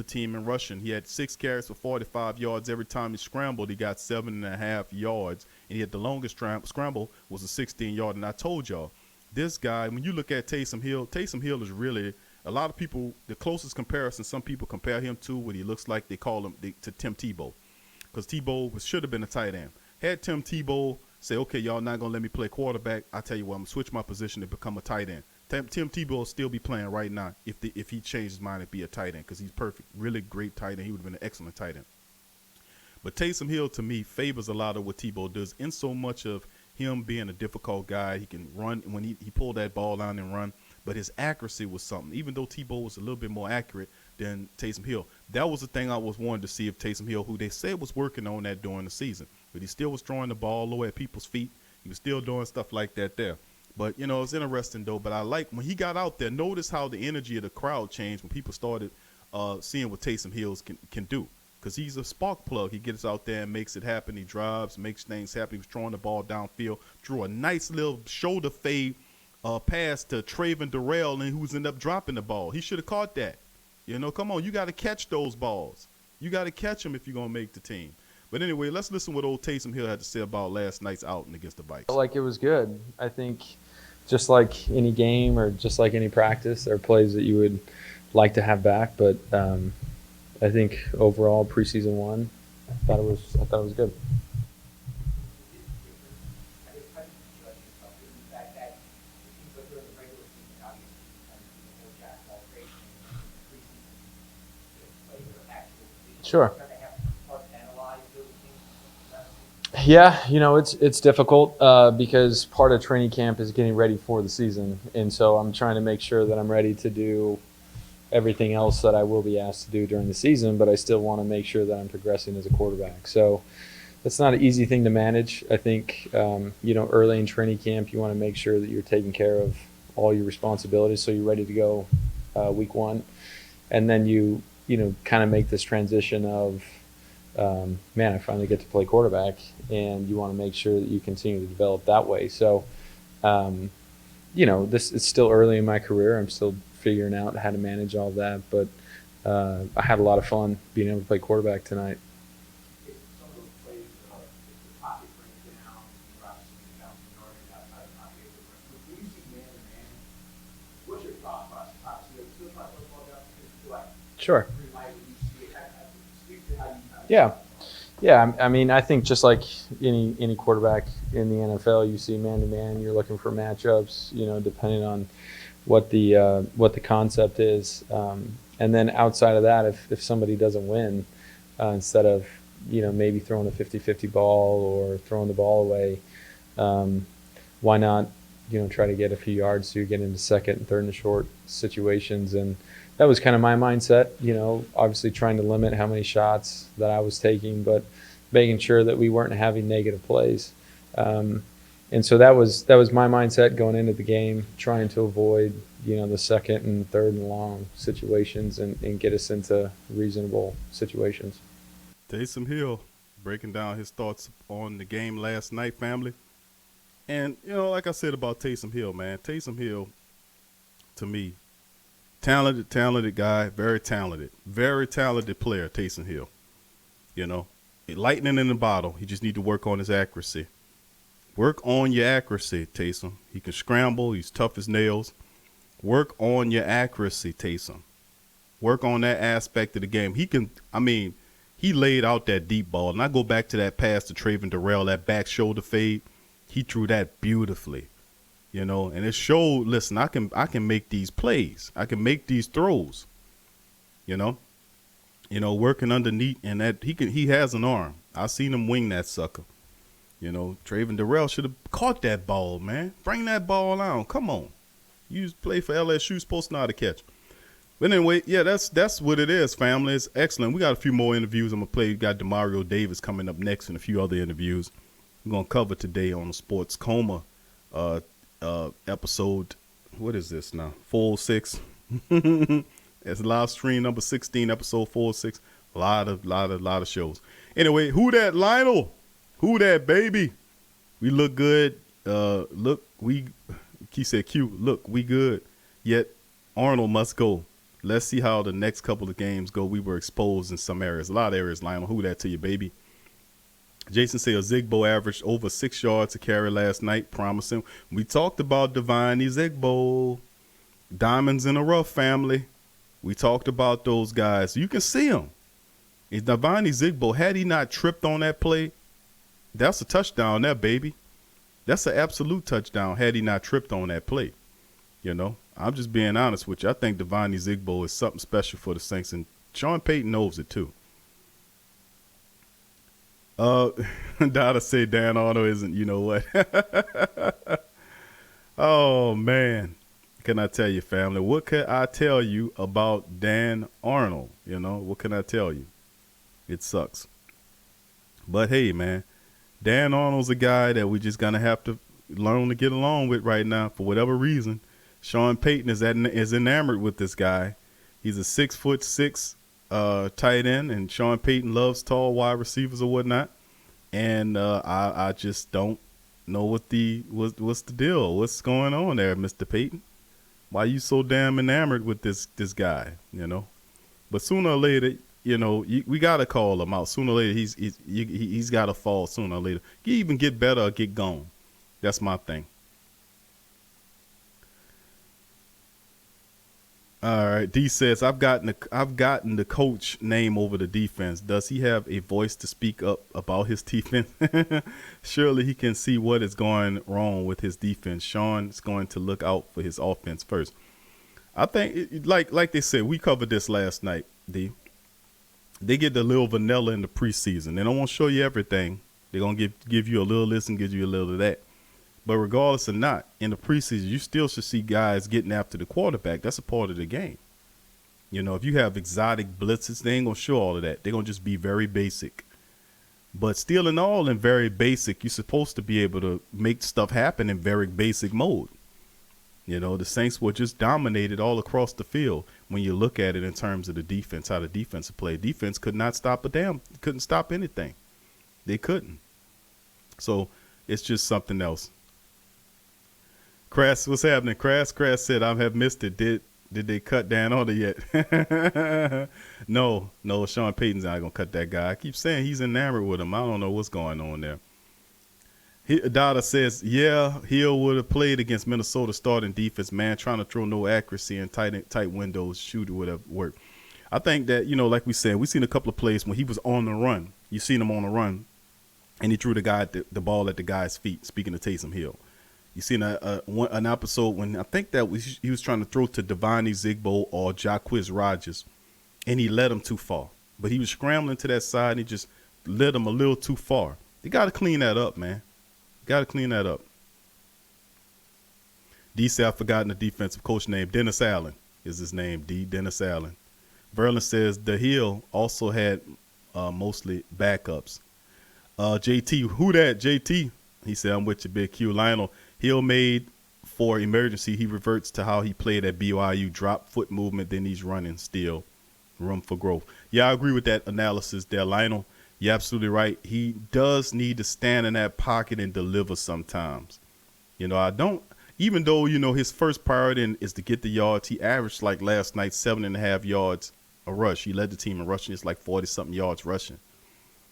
team in rushing. He had 6 carries for 45 yards. Every time he scrambled, he got 7.5 yards. And he had the longest scramble was a 16-yard. And I told y'all, this guy, when you look at Taysom Hill is really, a lot of people, the closest comparison some people compare him to, what he looks like, they call him to Tim Tebow. Because Tebow should have been a tight end. Had Tim Tebow say, okay, y'all not going to let me play quarterback, I tell you what, I'm going to switch my position to become a tight end. Tim Tebow will still be playing right now if he changed his mind and be a tight end, because he's perfect, really great tight end. He would have been an excellent tight end. But Taysom Hill, to me, favors a lot of what Tebow does, in so much of him being a difficult guy. He can run when he pulled that ball down and run, but his accuracy was something. Even though Tebow was a little bit more accurate than Taysom Hill, that was the thing I was wanting to see if Taysom Hill, who they said was working on that during the season, but he still was throwing the ball low at people's feet. He was still doing stuff like that there. But, it's interesting, though. But I like when he got out there, notice how the energy of the crowd changed when people started seeing what Taysom Hill can do. Because he's a spark plug. He gets out there and makes it happen. He drives, makes things happen. He was throwing the ball downfield, drew a nice little shoulder fade pass to Traven Durrell, and who's ended up dropping the ball. He should have caught that. Come on, you got to catch those balls. You got to catch them if you're going to make the team. But anyway, let's listen to what old Taysom Hill had to say about last night's outing against the Vikings. Like, it was good. I think just like any game or just like any practice, there are plays that you would like to have back. But I think overall, preseason one, I thought it was good. Sure. Yeah, it's difficult because part of training camp is getting ready for the season. And so I'm trying to make sure that I'm ready to do everything else that I will be asked to do during the season, but I still want to make sure that I'm progressing as a quarterback. So that's not an easy thing to manage. I think, early in training camp, you want to make sure that you're taking care of all your responsibilities so you're ready to go week one. And then you kind of make this transition of, I finally get to play quarterback, and you want to make sure that you continue to develop that way. So, this is still early in my career. I'm still figuring out how to manage all that, but I had a lot of fun being able to play quarterback tonight. Sure. Yeah. I mean, I think just like any quarterback in the NFL, you see man-to-man, you're looking for matchups, depending on what the concept is. And then outside of that, if somebody doesn't win, instead of, maybe throwing a 50-50 ball or throwing the ball away, why not, try to get a few yards so you get into second and third and short situations. And that was kind of my mindset, obviously trying to limit how many shots that I was taking, but making sure that we weren't having negative plays. And so that was my mindset going into the game, trying to avoid, the second and third and long situations and get us into reasonable situations. Taysom Hill breaking down his thoughts on the game last night, family. And, like I said about Taysom Hill, man, Taysom Hill, to me, talented guy, very talented player, Taysom Hill. Lightning in the bottle. He just need to work on his accuracy. Work on your accuracy, Taysom. He can scramble. He's tough as nails. Work on your accuracy, Taysom. Work on that aspect of the game. He laid out that deep ball. And I go back to that pass to Traven Durrell, that back shoulder fade. He threw that beautifully. And it showed, listen, I can make these plays. I can make these throws. Working underneath, and that he has an arm. I seen him wing that sucker. Traven Durrell should have caught that ball, man. Bring that ball on. Come on. You play for LSU, supposed to know how to catch. But anyway, yeah, that's what it is, family. It's excellent. We got a few more interviews I'm going to play. We got Demario Davis coming up next and a few other interviews we're going to cover today on the Sports Coma episode. What is this now? 406. It's live stream number 16, episode 406. A lot of shows. Anyway, who that, Lionel? Who that, baby? We look good. look, he said, Q, look, we good. Yet Arnold must go. Let's see how the next couple of games go. We were exposed in some areas. A lot of areas, Lionel. Who that to you, baby? Jason said Zigbo averaged over 6 yards a carry last night. Promising. We talked about Divine Zigbo. Diamonds in a rough, family. We talked about those guys. You can see them. If Divine Zigbo, had he not tripped on that play, that's a touchdown there, baby. That's an absolute touchdown had he not tripped on that play. You know, I'm just being honest with you. I think Divine Zigbo is something special for the Saints, and Sean Payton knows it too. Dada said Dan Arnold isn't, you know what? Oh, man. Can I tell you, family? What could I tell you about Dan Arnold? You know, what can I tell you? It sucks. But hey, man, Dan Arnold's a guy that we just gonna have to learn to get along with right now for whatever reason. Sean Payton is enamored with this guy. He's a 6'6" tight end, and Sean Payton loves tall wide receivers or whatnot. And I just don't know what's the deal. What's going on there, Mr. Payton? Why you so damn enamored with this guy? You know, but sooner or later, you know, we gotta call him out. Sooner or later, he's gotta fall. Sooner or later, he even get better or get gone. That's my thing. All right, D says I've gotten the coach name over the defense. Does he have a voice to speak up about his defense? Surely he can see what is going wrong with his defense. Sean's going to look out for his offense first. I think, like they said, we covered this last night. D. They get the little vanilla in the preseason. They don't want to show you everything. They're gonna give you a little this and give you a little of that. But regardless of not, in the preseason, you still should see guys getting after the quarterback. That's a part of the game. You know, if you have exotic blitzes, they ain't going to show all of that. They're going to just be very basic. But still in all, in very basic, you're supposed to be able to make stuff happen in very basic mode. You know, the Saints were just dominated all across the field when you look at it in terms of the defense, how the defense played. Defense couldn't stop anything. They couldn't. So it's just something else. Crass, what's happening? Crass said, I have missed it. Did they cut Dan on it yet? No, Sean Payton's not going to cut that guy. I keep saying he's enamored with him. I don't know what's going on there. Dada says, yeah, Hill would have played against Minnesota starting defense, man, trying to throw no accuracy and tight windows, shoot it would have worked. I think that, you know, like we said, we've seen a couple of plays when he was on the run. You seen him on the run, and he threw the ball at the guy's feet, speaking of Taysom Hill. You seen an episode when I think that he was trying to throw to Divine Zigbo or Jacquizz Rodgers, and he led him too far. But he was scrambling to that side, and he just led him a little too far. They got to clean that up, man. Got to clean that up. D said, I've forgotten the defensive coach name. Dennis Allen is his name, D. Dennis Allen. Verlin says the Hill also had mostly backups. JT, who that? JT? He said, I'm with you, Big Q. Lionel. Hill made for emergency. He reverts to how he played at BYU. Drop foot movement, then he's running still. Room for growth. Yeah, I agree with that analysis there, Lionel. You're absolutely right. He does need to stand in that pocket and deliver sometimes. You know, even though, you know, his first priority is to get the yards, he averaged like last night 7.5 yards a rush. He led the team in rushing. It's like 40-something yards rushing.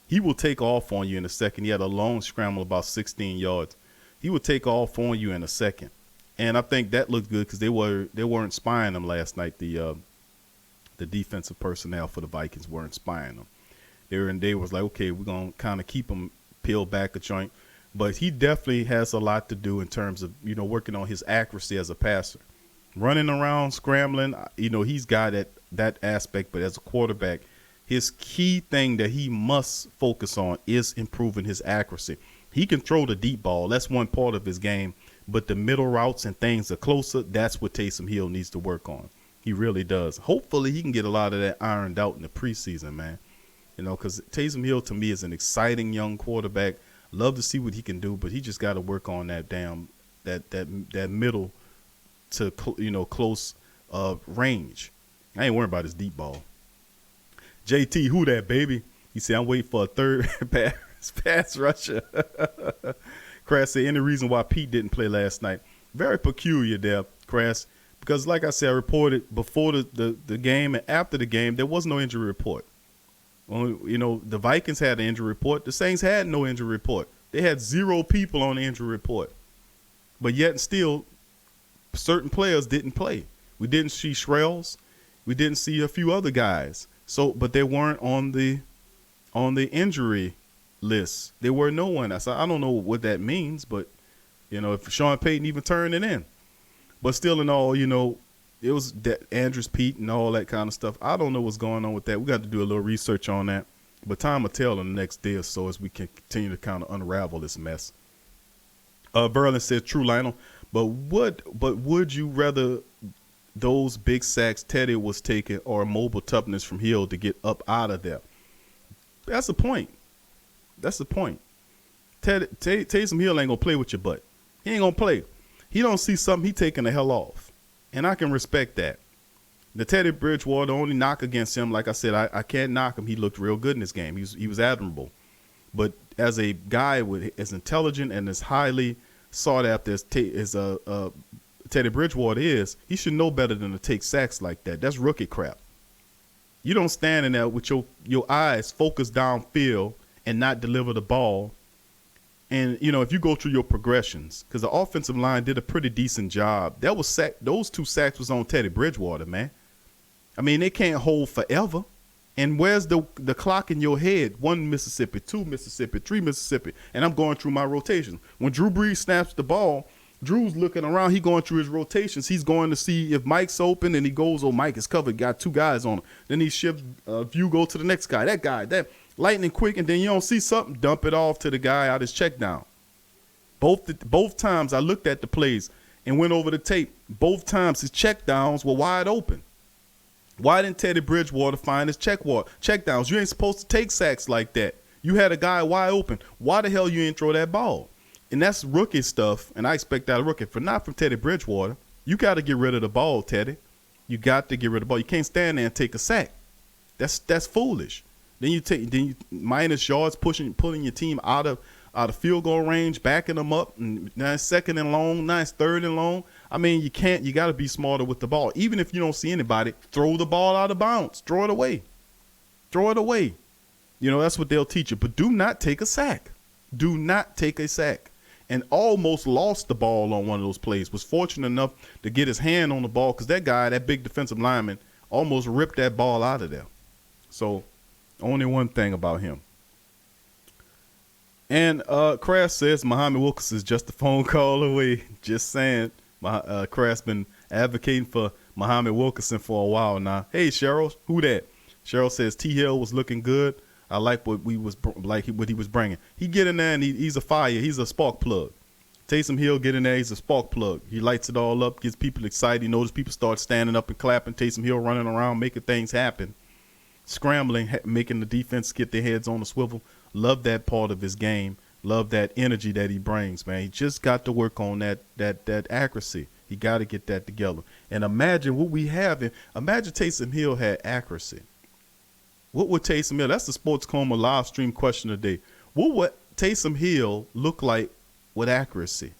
He will take off on you in a second. He had a long scramble about 16 yards. He would take off on you in a second. And I think that looked good because they weren't spying him last night. The defensive personnel for the Vikings weren't spying him. They was like, okay, we're going to kind of keep him peeled back a joint. But he definitely has a lot to do in terms of, you know, working on his accuracy as a passer. Running around, scrambling, you know, he's got that aspect. But as a quarterback, his key thing that he must focus on is improving his accuracy. He can throw the deep ball. That's one part of his game. But the middle routes and things are closer. That's what Taysom Hill needs to work on. He really does. Hopefully he can get a lot of that ironed out in the preseason, man. You know, because Taysom Hill to me is an exciting young quarterback. Love to see what he can do, but he just got to work on that that middle to close range. I ain't worried about his deep ball. JT, who that, baby? He said, I'm waiting for a third pass rusher. Crass said, any reason why Pete didn't play last night? Very peculiar there, Crass, because like I said, I reported before the game and after the game, there was no injury report. Well, you know, the Vikings had an injury report. The Saints had no injury report. They had 0 people on the injury report. But yet and still, certain players didn't play. We didn't see Shrells. We didn't see a few other guys. So, but they weren't on the injury list. There were no one. I don't know what that means, but you know, if Sean Payton even turned it in. But still, in all, you know, it was that Andrews Pete and all that kind of stuff. I don't know what's going on with that. We got to do a little research on that. But time will tell in the next day or so as we can continue to kind of unravel this mess. Verlin says, true, Lionel. But would you rather those big sacks Teddy was taking or a mobile toughness from Hill to get up out of there? That's the point. That's the point. Taysom Hill ain't going to play with your butt. He ain't going to play. He don't see something, he taking the hell off. And I can respect that. The Teddy Bridgewater, the only knock against him, like I said, I can't knock him. He looked real good in this game. He was admirable. But as a guy as intelligent and as highly sought after as Teddy Bridgewater is, he should know better than to take sacks like that. That's rookie crap. You don't stand in there with your eyes focused downfield and not deliver the ball. And, you know, if you go through your progressions, because the offensive line did a pretty decent job. Those 2 sacks was on Teddy Bridgewater, man. I mean, they can't hold forever. And where's the clock in your head? 1 Mississippi, 2 Mississippi, 3 Mississippi. And I'm going through my rotations. When Drew Brees snaps the ball, Drew's looking around. He going through his rotations. He's going to see if Mike's open, and he goes, oh, Mike is covered. Got 2 guys on him. Then he shifts view, go to the next guy. That guy, that lightning quick, and then you don't see something, dump it off to the guy out his check down. Both times I looked at the plays and went over the tape. Both times his check downs were wide open. Why didn't Teddy Bridgewater find his check downs? You ain't supposed to take sacks like that. You had a guy wide open. Why the hell you ain't throw that ball? And that's rookie stuff, and I expect that a rookie. Not from Teddy Bridgewater. You got to get rid of the ball, Teddy. You got to get rid of the ball. You can't stand there and take a sack. That's foolish. Then you minus yards, pulling your team out of field goal range, backing them up, and now it's 2nd and long, now it's 3rd and long. I mean, you got to be smarter with the ball. Even if you don't see anybody, throw the ball out of bounds. Throw it away. Throw it away. You know, that's what they'll teach you. But do not take a sack. Do not take a sack. And almost lost the ball on one of those plays. Was fortunate enough to get his hand on the ball because that big defensive lineman, almost ripped that ball out of there. So, only one thing about him. And Crash says Muhammad Wilkerson is just a phone call away. Just saying. Crash been advocating for Muhammad Wilkerson for a while now. Hey, Cheryl, who that? Cheryl says T. Hill was looking good. I like what he was bringing. He get in there and he's a fire. He's a spark plug. Taysom Hill get in there. He's a spark plug. He lights it all up, gets people excited. You notice people start standing up and clapping. Taysom Hill running around, making things happen. Scrambling, making the defense get their heads on the swivel. Love that part of his game. Love that energy that he brings, man. He just got to work on that accuracy. He got to get that together. And imagine what we have. Imagine Taysom Hill had accuracy. What would Taysom Hill? That's the Sports Coma live stream question of the day. What would Taysom Hill look like with accuracy?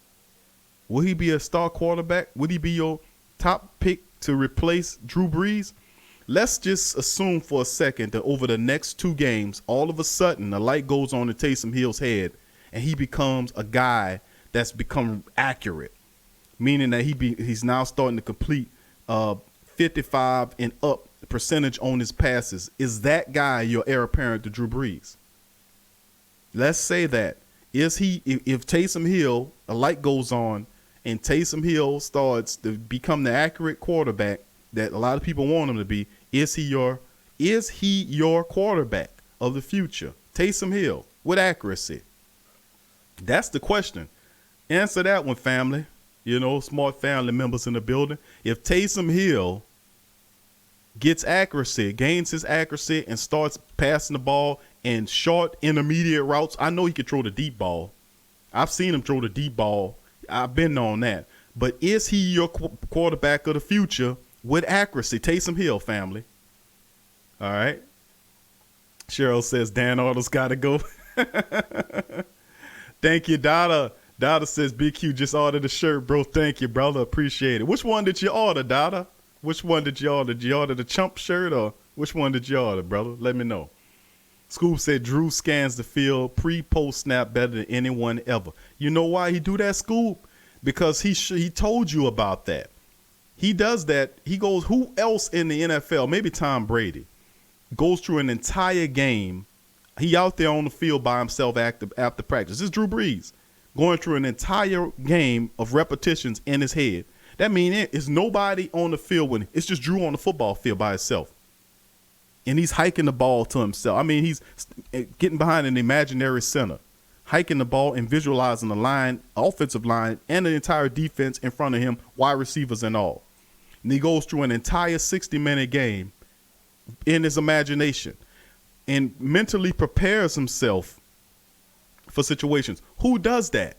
Will he be a star quarterback? Would he be your top pick to replace Drew Brees? Let's just assume for a second that over the next 2 games, all of a sudden, the light goes on in Taysom Hill's head, and he becomes a guy that's become accurate, meaning that he's now starting to complete 55 and up percentage on his passes. Is that guy your heir apparent to Drew Brees? Let's say that. Is he, if Taysom Hill, a light goes on, and Taysom Hill starts to become the accurate quarterback that a lot of people want him to be, is he your quarterback of the future? Taysom Hill with accuracy. That's the question. Answer that one, family. You know, smart family members in the building. If Taysom Hill gets accuracy, gains his accuracy, and starts passing the ball in short, intermediate routes, I know he can throw the deep ball. I've seen him throw the deep ball. I've been on that. But is he your quarterback of the future with accuracy? Taysom Hill, family. All right. Cheryl says Dan Arnold's got to go. Thank you, Donna. Dada says, Big Q just ordered a shirt, bro. Thank you, brother. Appreciate it. Which one did you order, Dada? Which one did you order? Did you order the chump shirt or which one did you order, brother? Let me know. Scoop said Drew scans the field pre-post snap better than anyone ever. You know why he do that, Scoop? Because he told you about that. He does that. He goes, who else in the NFL, maybe Tom Brady, goes through an entire game. He out there on the field by himself after practice. This is Drew Brees going through an entire game of repetitions in his head. That means it's nobody on the field when it's just Drew on the football field by himself. And he's hiking the ball to himself. I mean, he's getting behind an imaginary center, hiking the ball and visualizing the line, offensive line, and the entire defense in front of him, wide receivers and all. And he goes through an entire 60-minute game in his imagination and mentally prepares himself for situations. Who does that?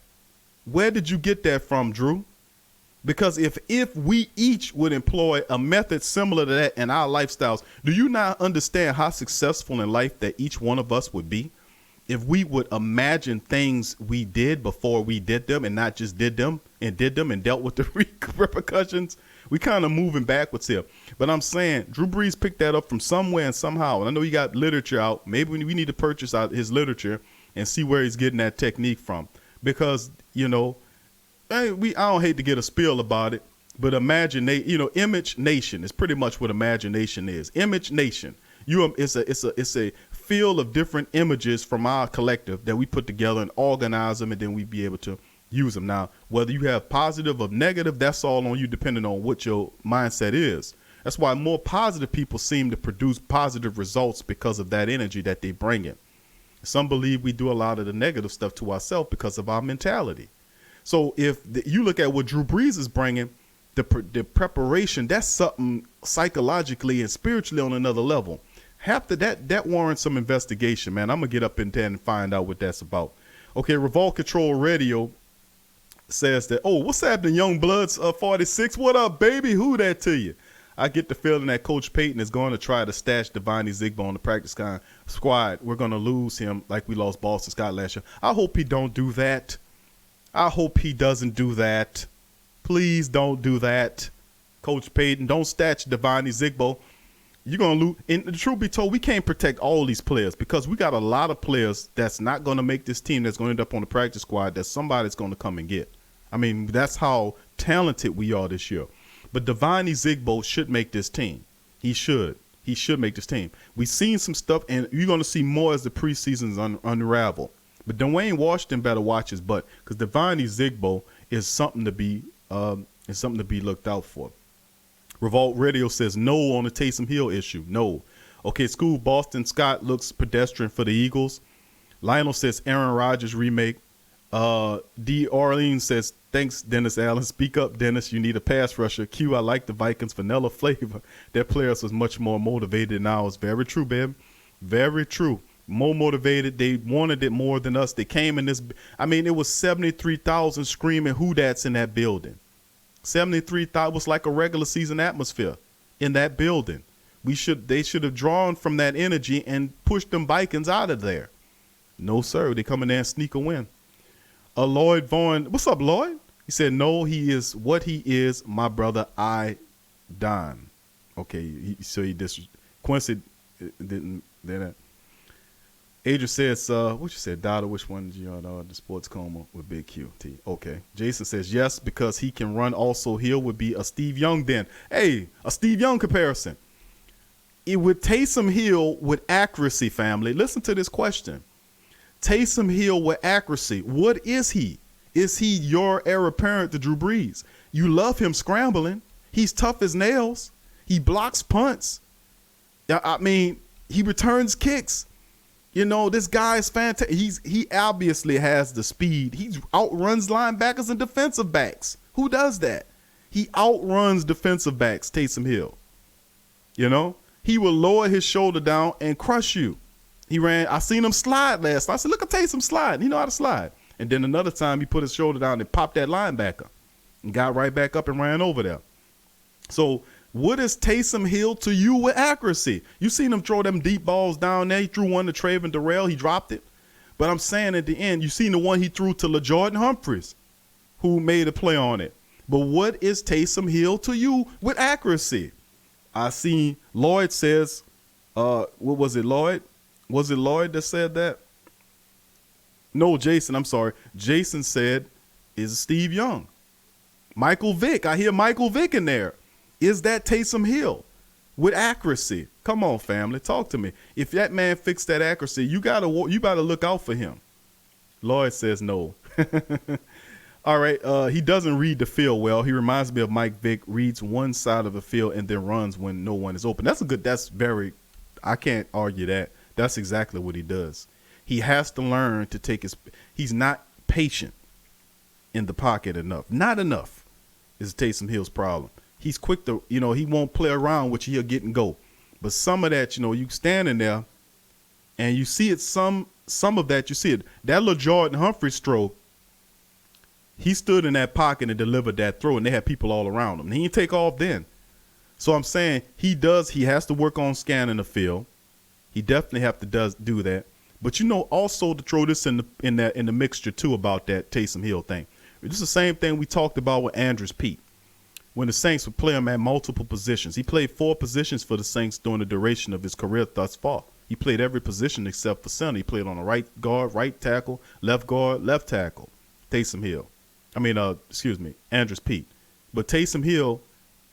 Where did you get that from, Drew? Because if we each would employ a method similar to that in our lifestyles, do you not understand how successful in life that each one of us would be? If we would imagine things we did before we did them and not just did them and dealt with the repercussions, we kind of moving backwards here. But I'm saying Drew Brees picked that up from somewhere and somehow. And I know he got literature out. Maybe we need to purchase out his literature and see where he's getting that technique from. Because, you know, I don't hate to get a spiel about it, but Image Nation is pretty much what imagination is. Image Nation. It's a field of different images from our collective that we put together and organize them, and then we be able to use them. Now, whether you have positive or negative, that's all on you depending on what your mindset is. That's why more positive people seem to produce positive results because of that energy that they bring in. Some believe we do a lot of the negative stuff to ourselves because of our mentality. So if you look at what Drew Brees is bringing, the preparation, that's something psychologically and spiritually on another level. That warrants some investigation, man. I'm going to get up in there and find out what that's about. Okay, Revolt Control Radio says that, oh, what's happening, Young Bloods 46? What up, baby? Who that to you? I get the feeling that Coach Payton is going to try to stash Deonte Zigbo on the practice squad. We're going to lose him like we lost Boston Scott last year. I hope he don't do that. I hope he doesn't do that. Please don't do that. Coach Payton, don't stash Deonte Zigbo. You're going to lose. And the truth be told, we can't protect all these players because we got a lot of players that's not going to make this team that's going to end up on the practice squad that somebody's going to come and get. I mean, that's how talented we are this year. But Deonte Zigbo should make this team. He should. He should make this team. We've seen some stuff, and you're going to see more as the preseasons unravel. But Dwayne Washington better watch his butt because Deonte Zigbo is something to be looked out for. Revolt Radio says no on the Taysom Hill issue. No. Okay, School Boston Scott looks pedestrian for the Eagles. Lionel says Aaron Rodgers remake. D. Orleans says thanks, Dennis Allen. Speak up, Dennis. You need a pass rusher. Q, I like the Vikings vanilla flavor. Their players was much more motivated than ours. Very true, babe. Very true. More motivated. They wanted it more than us. They came in this. I mean, it was 73,000 screaming who that's in that building. 73,000 was like a regular season atmosphere in that building. They should have drawn from that energy and pushed them Vikings out of there. No, sir. They come in there and sneak a win. Lloyd Vaughn. What's up, Lloyd? He said, no, he is what he is, my brother, Don. Okay, so he Quincy didn't. Adrian says, what you said, Dada, which one did you know? The Sports Coma with Big Q T. Okay. Jason says, yes, because he can run also. Hill would be a Steve Young then. Hey, a Steve Young comparison. With Taysom Hill with accuracy, family, listen to this question. Taysom Hill with accuracy, what is he? Is he your heir apparent to Drew Brees? You love him scrambling. He's tough as nails. He blocks punts. I mean, he returns kicks. You know, this guy is fantastic. He obviously has the speed. He outruns linebackers and defensive backs. Who does that? He outruns defensive backs, Taysom Hill. You know, he will lower his shoulder down and crush you. I seen him slide last night. I said, look at Taysom slide. He know how to slide. And then another time he put his shoulder down and popped that linebacker and got right back up and ran over there. So what is Taysom Hill to you with accuracy? You seen him throw them deep balls down there. He threw one to Traven Darrell. He dropped it. But I'm saying at the end, you seen the one he threw to LaJordan Humphries, who made a play on it. But what is Taysom Hill to you with accuracy? I see Lloyd says, what was it, Lloyd? Was it Lloyd that said that? No, Jason, I'm sorry. Jason said, is Steve Young. Michael Vick, I hear Michael Vick in there. Is that Taysom Hill with accuracy? Come on, family, talk to me. If that man fixed that accuracy, you gotta look out for him. Lloyd says no. All right, he doesn't read the field well. He reminds me of Mike Vick, reads one side of the field and then runs when no one is open. I can't argue that. That's exactly what he does. He has to learn to he's not patient in the pocket enough. Not enough is Taysom Hill's problem. He's quick to, he won't play around with you. He'll get and go. But some of that, you standing there and you see it, some of that, you see it. That little Jordan Humphries throw, he stood in that pocket and delivered that throw, and they had people all around him. He didn't take off then. So I'm saying he has to work on scanning the field. He definitely have to do that. But also to throw this in the mixture too about that Taysom Hill thing. This is the same thing we talked about with Andrews Pete. When the Saints would play him at multiple positions. He played 4 positions for the Saints during the duration of his career thus far. He played every position except for center. He played on the right guard, right tackle, left guard, left tackle. Taysom Hill. Andrews Pete. But Taysom Hill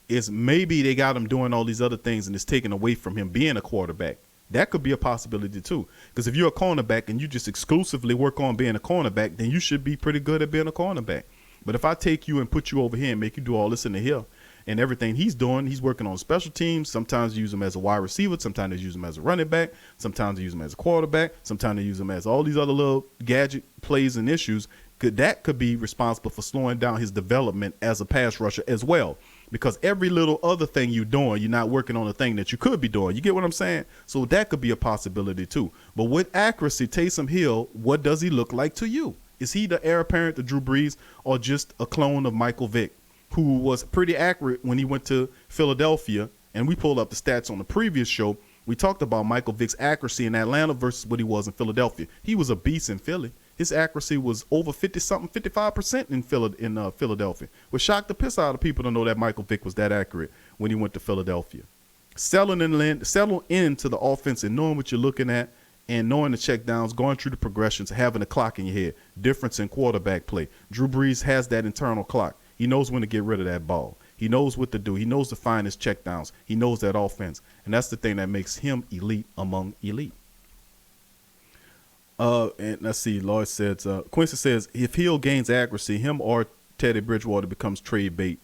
is, maybe they got him doing all these other things and it's taken away from him being a quarterback. That could be a possibility too. Because if you're a cornerback and you just exclusively work on being a cornerback, then you should be pretty good at being a cornerback. But if I take you and put you over here and make you do all this in the hill and everything he's doing, he's working on special teams. Sometimes you use him as a wide receiver. Sometimes they use him as a running back. Sometimes they use him as a quarterback. Sometimes they use him as all these other little gadget plays and issues. That could be responsible for slowing down his development as a pass rusher as well. Because every little other thing you're doing, you're not working on the thing that you could be doing. You get what I'm saying? So that could be a possibility too. But with accuracy, Taysom Hill, what does he look like to you? Is he the heir apparent to Drew Brees or just a clone of Michael Vick, who was pretty accurate when he went to Philadelphia? And we pulled up the stats on the previous show. We talked about Michael Vick's accuracy in Atlanta versus what he was in Philadelphia. He was a beast in Philly. His accuracy was over 55% in Philadelphia. Which shocked the piss out of people to know that Michael Vick was that accurate when he went to Philadelphia. Settling into the offense and knowing what you're looking at and knowing the check downs, going through the progressions, having a clock in your head, difference in quarterback play. Drew Brees has that internal clock. He knows when to get rid of that ball. He knows what to do. He knows to find his check downs. He knows that offense. And that's the thing that makes him elite among elite. And let's see, Lloyd says, Quincy says, if Hill gains accuracy, him or Teddy Bridgewater becomes trade bait.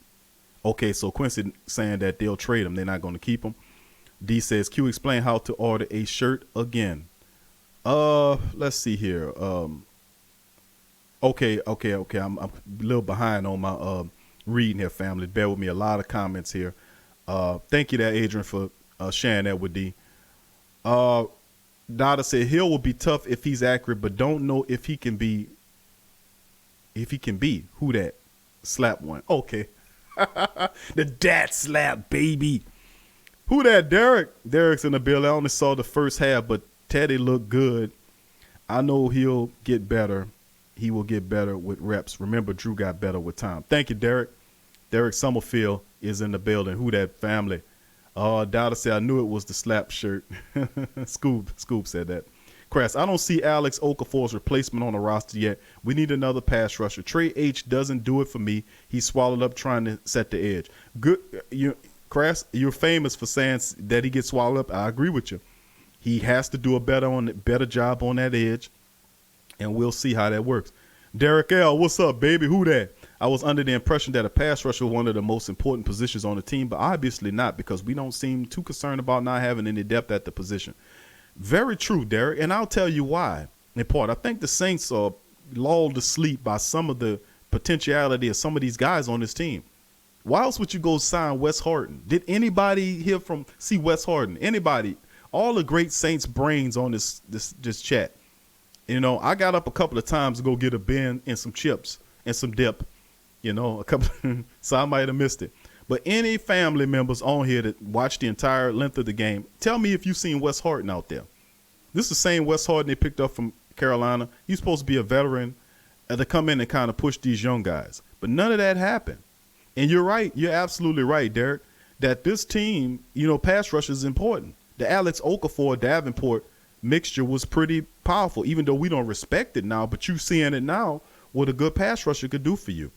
Okay, so Quincy saying that they'll trade him. They're not going to keep him. D says, Q, explain how to order a shirt again. Let's see here. Okay. I'm a little behind on my reading here, family. Bear with me. A lot of comments here. Thank you there, Adrian, for sharing that with D. Dada said Hill will be tough if he's accurate, but don't know if he can be. Who that? Slap one. Okay. The dad slap, baby. Who that? Derek. Derek's in the building. I only saw the first half, but Teddy looked good. I know he'll get better. He will get better with reps. Remember, Drew got better with time. Thank you, Derek. Derek Summerfield is in the building. Who that, family? Dada said, I knew it was the slap shirt. Scoop said that. Crass, I don't see Alex Okafor's replacement on the roster yet. We need another pass rusher. Trey H doesn't do it for me. He's swallowed up trying to set the edge. Good, Crass, you're famous for saying that he gets swallowed up. I agree with you. He has to do a better job on that edge, and we'll see how that works. Derek L, what's up, baby? Who that? I was under the impression that a pass rusher was one of the most important positions on the team, but obviously not, because we don't seem too concerned about not having any depth at the position. Very true, Derek, and I'll tell you why. In part, I think the Saints are lulled to sleep by some of the potentiality of some of these guys on this team. Why else would you go sign Wes Harden? Did anybody see Wes Harden? Anybody? All the great Saints brains on this chat. I got up a couple of times to go get a bin and some chips and some dip. A couple, so I might have missed it. But any family members on here that watched the entire length of the game, tell me if you've seen Wes Harden out there. This is the same Wes Harden they picked up from Carolina. He's supposed to be a veteran to come in and kind of push these young guys. But none of that happened. And you're right. You're absolutely right, Derek, that this team, pass rush is important. The Alex Okafor-Davenport mixture was pretty powerful, even though we don't respect it now. But you seeing it now, what a good pass rusher could do for you.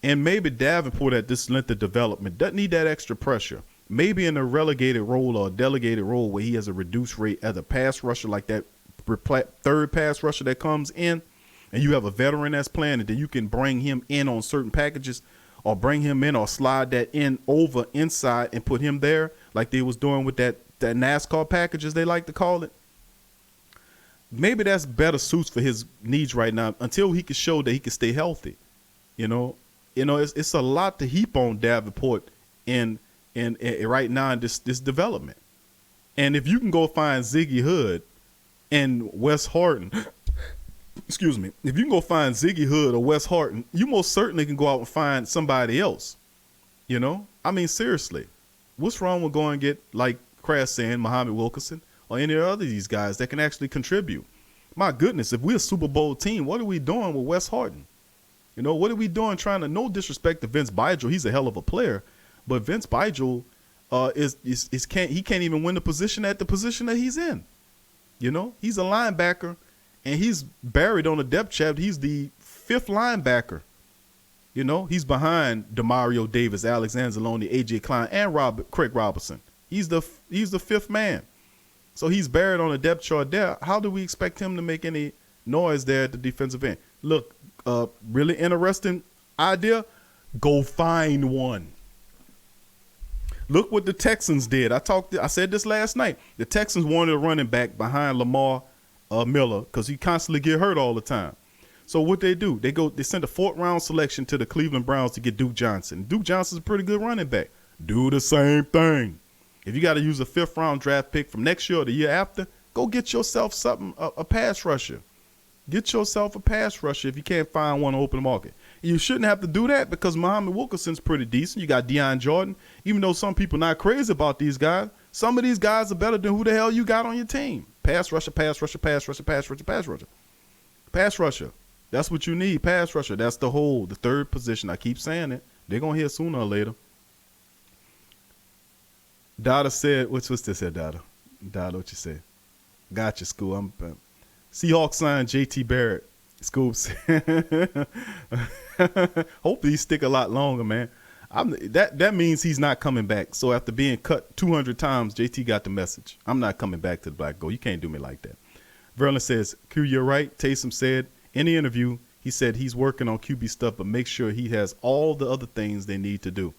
And maybe Davenport at this length of development doesn't need that extra pressure. Maybe in a relegated role or a delegated role where he has a reduced rate as a pass rusher, like that third pass rusher that comes in, and you have a veteran that's playing, and then you can bring him in on certain packages or bring him in or slide that in over inside and put him there like they was doing with that NASCAR package, as they like to call it. Maybe that's better suits for his needs right now until he can show that he can stay healthy. It's a lot to heap on Davenport in right now in this development. And if you can go find Ziggy Hood and Wes Harden, excuse me, if you can go find Ziggy Hood or Wes Harden, you most certainly can go out and find somebody else. I mean, seriously, what's wrong with going and get, like Crass saying, Muhammad Wilkerson or any other of these guys that can actually contribute? My goodness, if we're a Super Bowl team, what are we doing with Wes Harden? What are we doing trying to, no disrespect to Vince Bygel, he's a hell of a player, but Vince Bygel he can't even win the position at the position that he's in. He's a linebacker, and he's buried on the depth chart. He's the fifth linebacker. He's behind DeMario Davis, Alex Anzalone, A.J. Klein, and Craig Robertson. He's the fifth man. So he's buried on the depth chart there. How do we expect him to make any noise there at the defensive end? Look, really interesting idea. Go find one. Look what the Texans did. I said this last night. The Texans wanted a running back behind Lamar Miller because he constantly get hurt all the time. So what they do, they send a 4th round selection to the Cleveland Browns to get Duke Johnson. Duke Johnson's a pretty good running back. Do the same thing. If you got to use a 5th round draft pick from next year or the year after, go get yourself a pass rusher. Get yourself a pass rusher if you can't find one on open market. You shouldn't have to do that because Muhammad Wilkerson's pretty decent. You got Deion Jordan. Even though some people not crazy about these guys, some of these guys are better than who the hell you got on your team. Pass rusher, pass rusher, pass rusher, pass rusher, pass rusher. Pass rusher. That's what you need, pass rusher. That's the third position. I keep saying it. They're going to hear sooner or later. Dada said, what's this here, Dada? Dada, what you say? Gotcha, School. Seahawks signed J.T. Barrett. Scoops. Hopefully he stick a lot longer, man. That means he's not coming back. So after being cut 200 times, JT got the message. I'm not coming back to the Black Gold. You can't do me like that. Verlin says, Q, you're right. Taysom said in the interview, he said he's working on QB stuff, but make sure he has all the other things they need to do.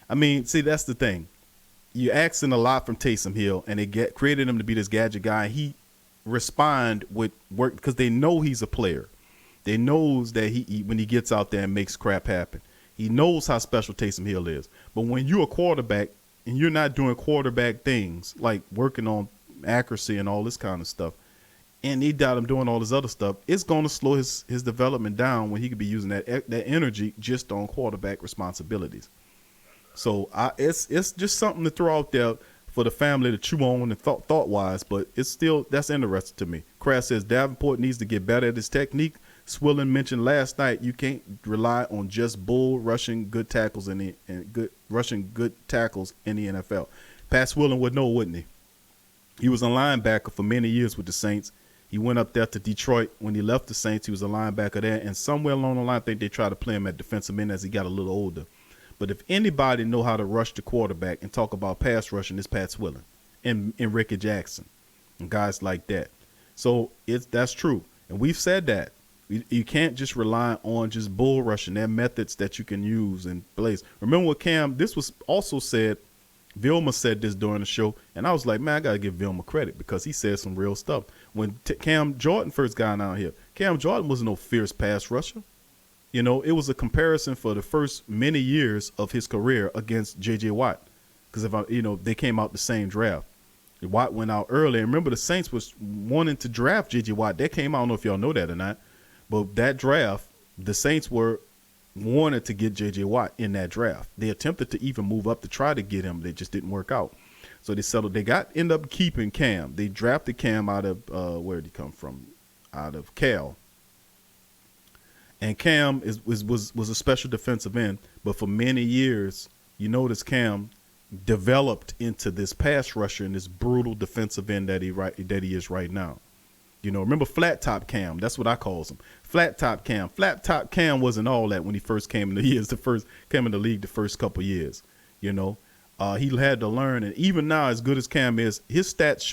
I mean, see, that's the thing. You're asking a lot from Taysom Hill, and they created him to be this gadget guy. He respond with work because they know he's a player. They knows that he when he gets out there and makes crap happen. He knows how special Taysom Hill is. But when you're a quarterback and you're not doing quarterback things like working on accuracy and all this kind of stuff, and he got him doing all this other stuff, it's going to slow his development down when he could be using that energy just on quarterback responsibilities. So it's just something to throw out there for the family to chew on and thought-wise, but it's still, that's interesting to me. Crass says Davenport needs to get better at his technique. Swillen mentioned last night you can't rely on just bull rushing good tackles in the NFL. Pat Swillen would know, wouldn't he? He was a linebacker for many years with the Saints. He went up there to Detroit. When he left the Saints, he was a linebacker there, and somewhere along the line, I think they tried to play him at defensive end as he got a little older. But if anybody know how to rush the quarterback and talk about pass rushing, it's Pat Swillen and Ricky Jackson and guys like that. So that's true, and we've said that. You can't just rely on just bull rushing. There are methods that you can use and place. Remember what this was also said, Vilma said this during the show, and I was like, man, I got to give Vilma credit because he said some real stuff. When Cam Jordan first got out here, Cam Jordan was no fierce pass rusher. It was a comparison for the first many years of his career against J.J. Watt because, they came out the same draft. Watt went out early. And remember, the Saints was wanting to draft J.J. Watt. That came out, I don't know if y'all know that or not. But that draft, the Saints wanted to get J.J. Watt in that draft. They attempted to even move up to try to get him. They just didn't work out. So they settled. They ended up keeping Cam. They drafted Cam out of where did he come from? out of Cal. And Cam was a special defensive end, but for many years, you notice Cam developed into this pass rusher and this brutal defensive end that he is right now. You know, remember Flat Top Cam? That's what I calls him. Flat Top Cam. Flat Top Cam wasn't all that when he first came in the league the first couple years. You know, he had to learn, and even now, as good as Cam is, his stats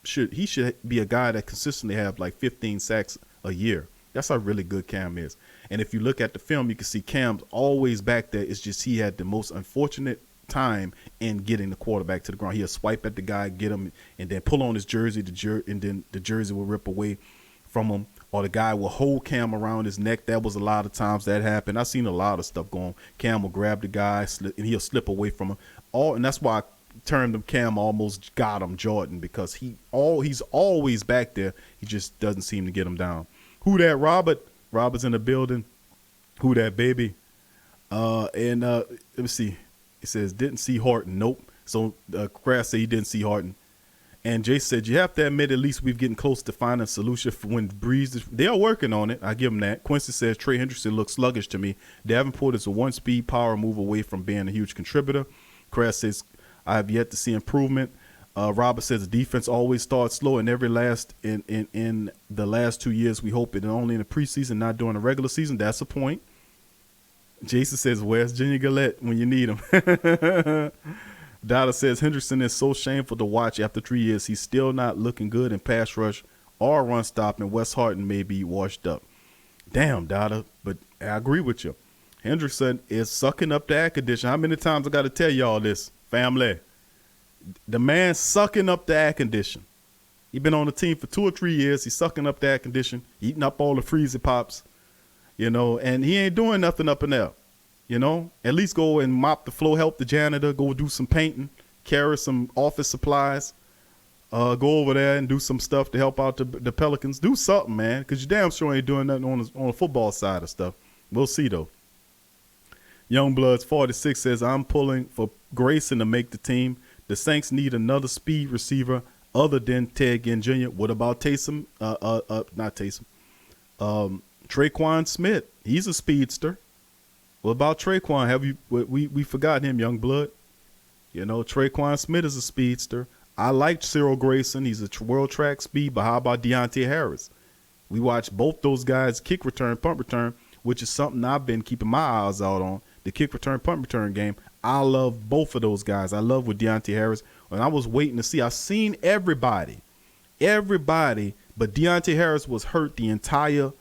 should be a guy that consistently have like 15 sacks a year. That's how really good Cam is. And if you look at the film, you can see Cam's always back there. It's just he had the most unfortunate time in getting the quarterback to the ground. He'll swipe at the guy, get him, and then pull on his jersey, and then the jersey will rip away from him, or the guy will hold Cam around his neck. That was a lot of times that happened. I've seen a lot of stuff going. Cam will grab the guy, and he'll slip away from him. And that's why I termed him Cam almost got him Jordan, because he's always back there. He just doesn't seem to get him down. Who that, Robert? Robert's in the building. Who that, baby? Let me see. It says, didn't see Horton. Nope. So Crass said he didn't see Horton. And Jay said, you have to admit at least we've getting close to finding a solution for when Breeze – they are working on it. I give them that. Quincy says, Trey Hendrickson looks sluggish to me. Davenport is a one-speed power move away from being a huge contributor. Crass says, I have yet to see improvement. Robert says the defense always starts slow in in the last 2 years. We hope it only in the preseason, not during the regular season. That's a point. Jason says, where's Junior Gillette when you need him? Dada says Hendrickson is so shameful to watch after 3 years. He's still not looking good in pass rush or run stop, and Wes Harton may be washed up. Damn, Dada, but I agree with you. Hendrickson is sucking up the air conditioner. How many times I got to tell y'all this, family? The man sucking up the air condition. He been on the team for 2 or 3 years. He's sucking up the air condition, eating up all the freezer pops, you know, and he ain't doing nothing up in there. You know, at least go and mop the floor, help the janitor, go do some painting, carry some office supplies, go over there and do some stuff to help out the Pelicans. Do something, man, because you damn sure ain't doing nothing on the football side of stuff. We'll see, though. Youngbloods 46 says, I'm pulling for Grayson to make the team. The Saints need another speed receiver other than Ted Ginn Jr. What about Taysom? Not Taysom. Traquan Smith. He's a speedster. What about Traquan? We forgot him, young blood? You know, Traquan Smith is a speedster. I liked Cyril Grayson. He's a world track speed, but how about Deonte Harris? We watched both those guys kick return, punt return, which is something I've been keeping my eyes out on, the kick return, punt return game. I love both of those guys. I love with Deonte Harris. And I was waiting to see. I seen everybody, but Deonte Harris was hurt the entire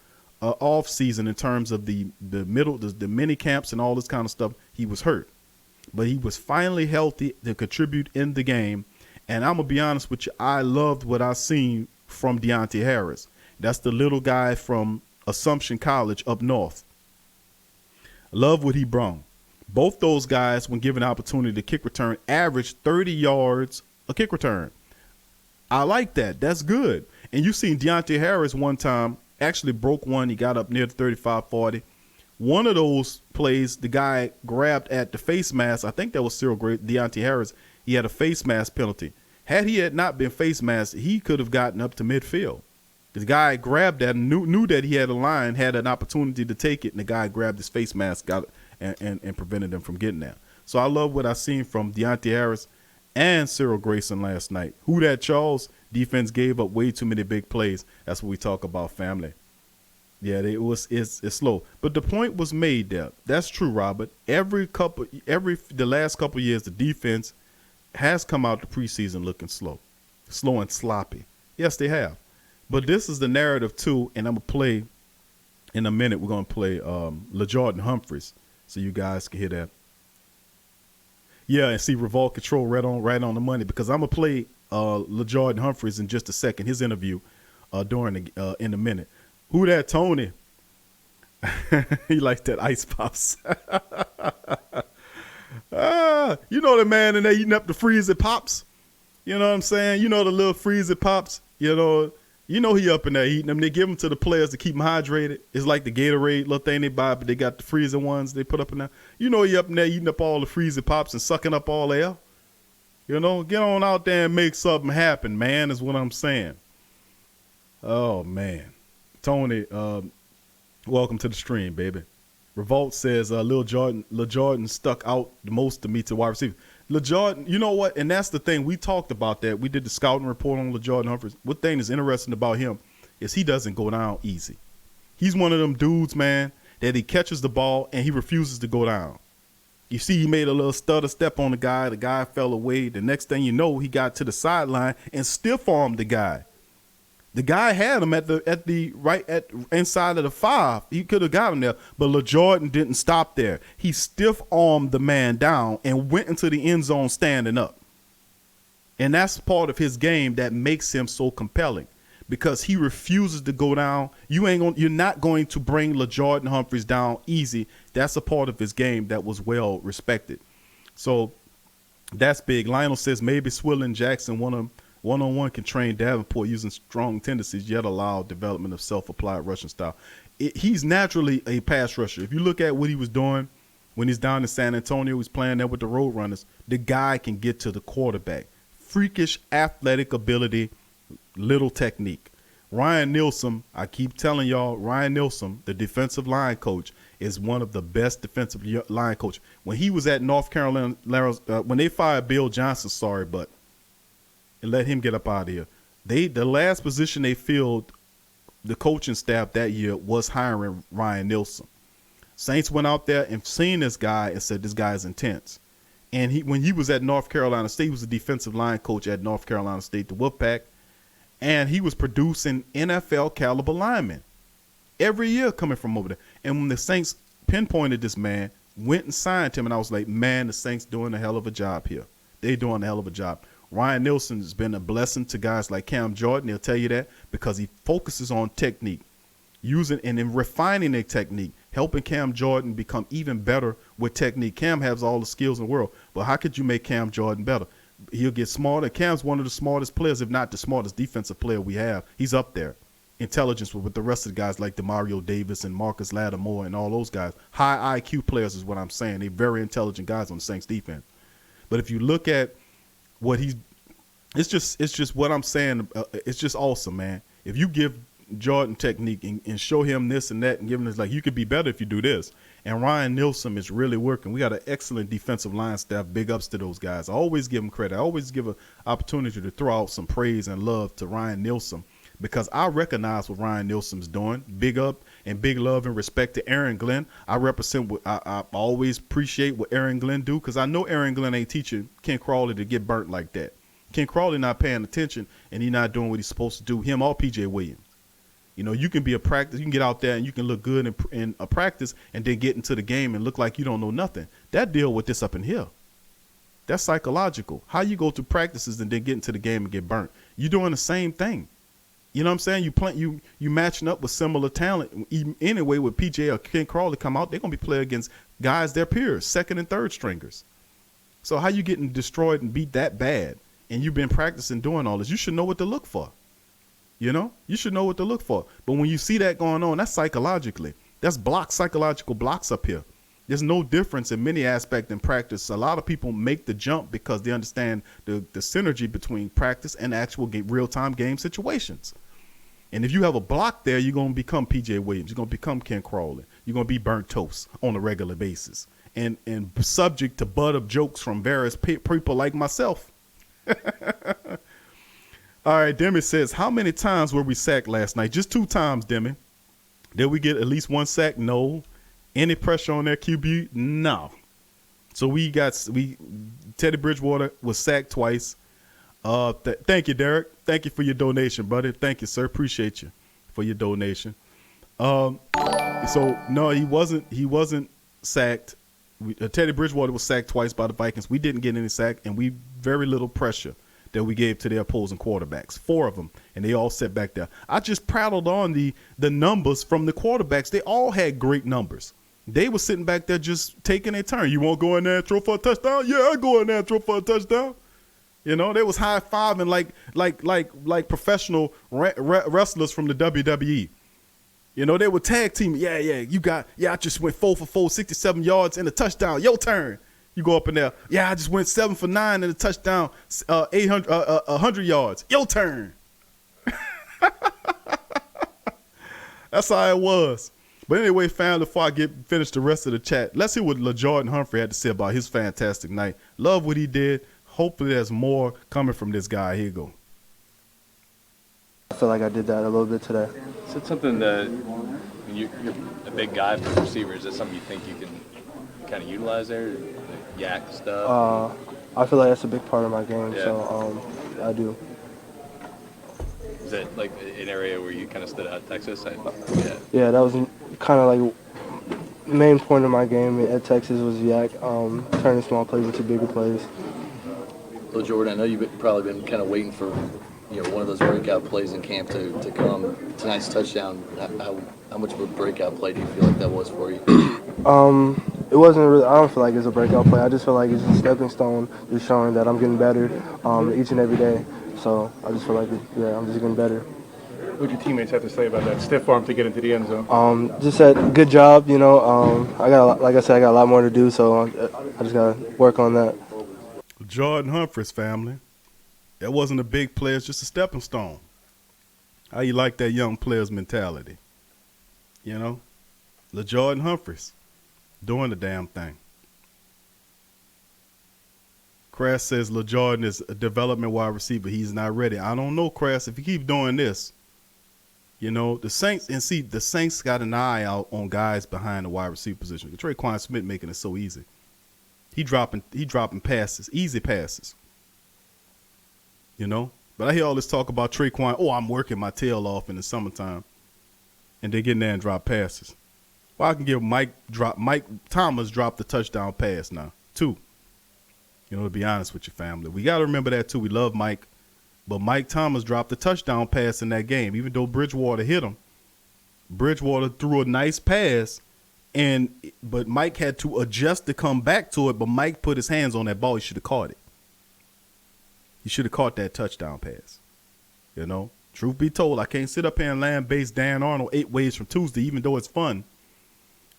off season in terms of the mini camps and all this kind of stuff. He was hurt, but he was finally healthy to contribute in the game. And I'm gonna be honest with you, I loved what I seen from Deonte Harris. That's the little guy from Assumption College up north. Love what he brought. Both those guys, when given the opportunity to kick return, averaged 30 yards a kick return. I like that. That's good. And you seen Deonte Harris one time actually broke one. He got up near the 35-40. One of those plays, the guy grabbed at the face mask. I think that was Cyril Deonte Harris. He had a face mask penalty. Had he had not been face masked, he could have gotten up to midfield. The guy grabbed that and knew that he had a line, had an opportunity to take it, and the guy grabbed his face mask, got it, and prevented him from getting there. So I love what I seen from Deonte Harris and Cyril Grayson last night. Who that, Charles? Defense gave up way too many big plays. That's what we talk about, family. Yeah, it's slow. But the point was made there. That's true, Robert. The last couple years, the defense has come out the preseason looking slow and sloppy. Yes, they have. But this is the narrative too, and I'm gonna play in a minute. We're gonna play LaJordan Humphreys, so you guys can hear that. Yeah, and see Revolt Control right on the money, because I'm gonna play LaJordan Humphreys in just a second. His interview in a minute. Who that, Tony? He likes that ice pops. You know the man in there eating up the freezer pops. You know what I'm saying? You know the little freezer pops. You know he up in there eating them. They give them to the players to keep them hydrated. It's like the Gatorade little thing they buy, but they got the freezer ones they put up in there. You know he up in there eating up all the freezer pops and sucking up all the air. You know, get on out there and make something happen, man, is what I'm saying. Oh, man. Tony, welcome to the stream, baby. Revolt says Lil Jordan stuck out the most to me to wide receiver. Lil Jordan, you know what? And that's the thing. We talked about that. We did the scouting report on Lil Jordan Humphries. What thing is interesting about him is he doesn't go down easy. He's one of them dudes, man, that he catches the ball and he refuses to go down. You see, he made a little stutter step on the guy. The guy fell away. The next thing you know, he got to the sideline and stiff armed the guy. The guy had him at inside of the 5. He could have got him there, but LaJordan didn't stop there. He stiff armed the man down and went into the end zone standing up. And that's part of his game that makes him so compelling, because he refuses to go down. You're not going to bring LaJordan Humphries down easy. That's a part of his game that was well respected. So that's big. Lionel says maybe Swill and Jackson one-on-one can train Davenport using strong tendencies, yet allow development of self-applied rushing style. He's naturally a pass rusher. If you look at what he was doing when he's down in San Antonio, he's playing there with the Roadrunners. The guy can get to the quarterback. Freakish athletic ability, little technique. Ryan Nielsen, I keep telling y'all, Ryan Nielsen, the defensive line coach, is one of the best defensive line coach. When he was at North Carolina, when they fired Bill Johnson, and let him get up out of here. The last position they filled, the coaching staff that year, was hiring Ryan Nielsen. Saints went out there and seen this guy and said, this guy is intense. And when he was at North Carolina State, he was a defensive line coach at North Carolina State, the Wolfpack, and he was producing NFL caliber linemen every year coming from over there. And when the Saints pinpointed this man, went and signed him, and I was like, man, the Saints doing a hell of a job here. They doing a hell of a job. Ryan Nielsen has been a blessing to guys like Cam Jordan. He'll tell you that, because he focuses on technique, using and then refining their technique, helping Cam Jordan become even better with technique. Cam has all the skills in the world, but how could you make Cam Jordan better? He'll get smarter. Cam's one of the smartest players, if not the smartest defensive player we have. He's up there. Intelligence with the rest of the guys like DeMario Davis and Marcus Lattimore and all those guys. High IQ players is what I'm saying. They're very intelligent guys on the Saints defense. But if you look at what it's just what I'm saying. It's just awesome, man. If you give Jordan technique and show him this and that and give him this, like, you could be better if you do this. And Ryan Nielsen is really working. We got an excellent defensive line staff. Big ups to those guys. I always give them credit. I always give an opportunity to throw out some praise and love to Ryan Nielsen, because I recognize what Ryan Nielsen's doing. Big up and big love and respect to Aaron Glenn. I represent what I always appreciate what Aaron Glenn do, because I know Aaron Glenn ain't teaching Ken Crawley to get burnt like that. Ken Crawley not paying attention, and he not doing what he's supposed to do. Him or PJ Williams. You know, you can be a practice. You can get out there and you can look good in a practice and then get into the game and look like you don't know nothing. That deal with this up in here. That's psychological. How you go to practices and then get into the game and get burnt. You're doing the same thing. You know what I'm saying? You matching up with similar talent. Anyway, with PJ or Ken Crawley come out, they're going to be playing against guys, their peers, second and third stringers. So how you getting destroyed and beat that bad? And you've been practicing doing all this. You should know what to look for. You know, you should know what to look for. But when you see that going on, that's psychologically. That's psychological blocks up here. There's no difference in many aspects in practice. A lot of people make the jump because they understand the synergy between practice and actual real-time game situations. And if you have a block there, you're going to become P.J. Williams. You're going to become Ken Crawley. You're going to be burnt toast on a regular basis and subject to butt of jokes from various people like myself. All right, Demi says, how many times were we sacked last night? Just 2 times, Demi. Did we get at least 1 sack? No. Any pressure on their QB? No. So Teddy Bridgewater was sacked twice. Thank you, Derek. Thank you for your donation, brother. Thank you, sir. Appreciate you for your donation. So no, he wasn't sacked. Teddy Bridgewater was sacked twice by the Vikings. We didn't get any sack, and we very little pressure that we gave to their opposing quarterbacks. 4 of them, and they all sat back there. I just prattled on the numbers from the quarterbacks. They all had great numbers. They were sitting back there just taking their turn. You won't go in there and throw for a touchdown? Yeah, I go in there and throw for a touchdown. You know, they was high-fiving like professional wrestlers from the WWE. You know, they were tag teaming. Yeah, I just went 4 for 4, 67 yards and a touchdown. Your turn. You go up in there. Yeah, I just went 7 for 9 and a touchdown, 100 yards. Your turn. That's how it was. But anyway, fam, before I finish the rest of the chat, let's hear what LaJordan Humphrey had to say about his fantastic night. Love what he did. Hopefully there's more coming from this guy. Here you go. I feel like I did that a little bit today. Is it something that you're a big guy for receivers? Is that something you think you can kind of utilize there? Like yak stuff? I feel like that's a big part of my game, Yeah. so I do. Is that like an area where you kind of stood out at Texas? Yeah, that was kind of like main point of my game at Texas was yak, turning small plays into bigger plays. Well, Jordan, I know you've probably been kind of waiting for, one of those breakout plays in camp to come. Tonight's touchdown, how much of a breakout play do you feel like that was for you? It wasn't really. I don't feel like it's a breakout play. I just feel like it's a stepping stone, just showing that I'm getting better each and every day. So I just feel like, I'm just getting better. What did your teammates have to say about that stiff arm to get into the end zone? Just said, good job. I got, like I said, I got a lot more to do, so I just gotta work on that. Jordan Humphreys, family. That wasn't a big play. It's just a stepping stone. How you like that young player's mentality? LaJordan Humphreys doing the damn thing. Crass says LaJordan is a development wide receiver. He's not ready. I don't know, Crass. If you keep doing this, the Saints got an eye out on guys behind the wide receiver position. Traquan Smith making it so easy. He dropping passes, easy passes. But I hear all this talk about Traquan. Oh, I'm working my tail off in the summertime, and they get in there and drop passes. Well, I can give Mike Thomas dropped the touchdown pass now, 2. To be honest with you, family. We got to remember that, too. We love Mike. But Mike Thomas dropped the touchdown pass in that game. Even though Bridgewater hit him, Bridgewater threw a nice pass, but Mike had to adjust to come back to it, but Mike put his hands on that ball. He should have caught it. He should have caught that touchdown pass. Truth be told, I can't sit up here and land-base Dan Arnold 8 ways from Tuesday, even though it's fun.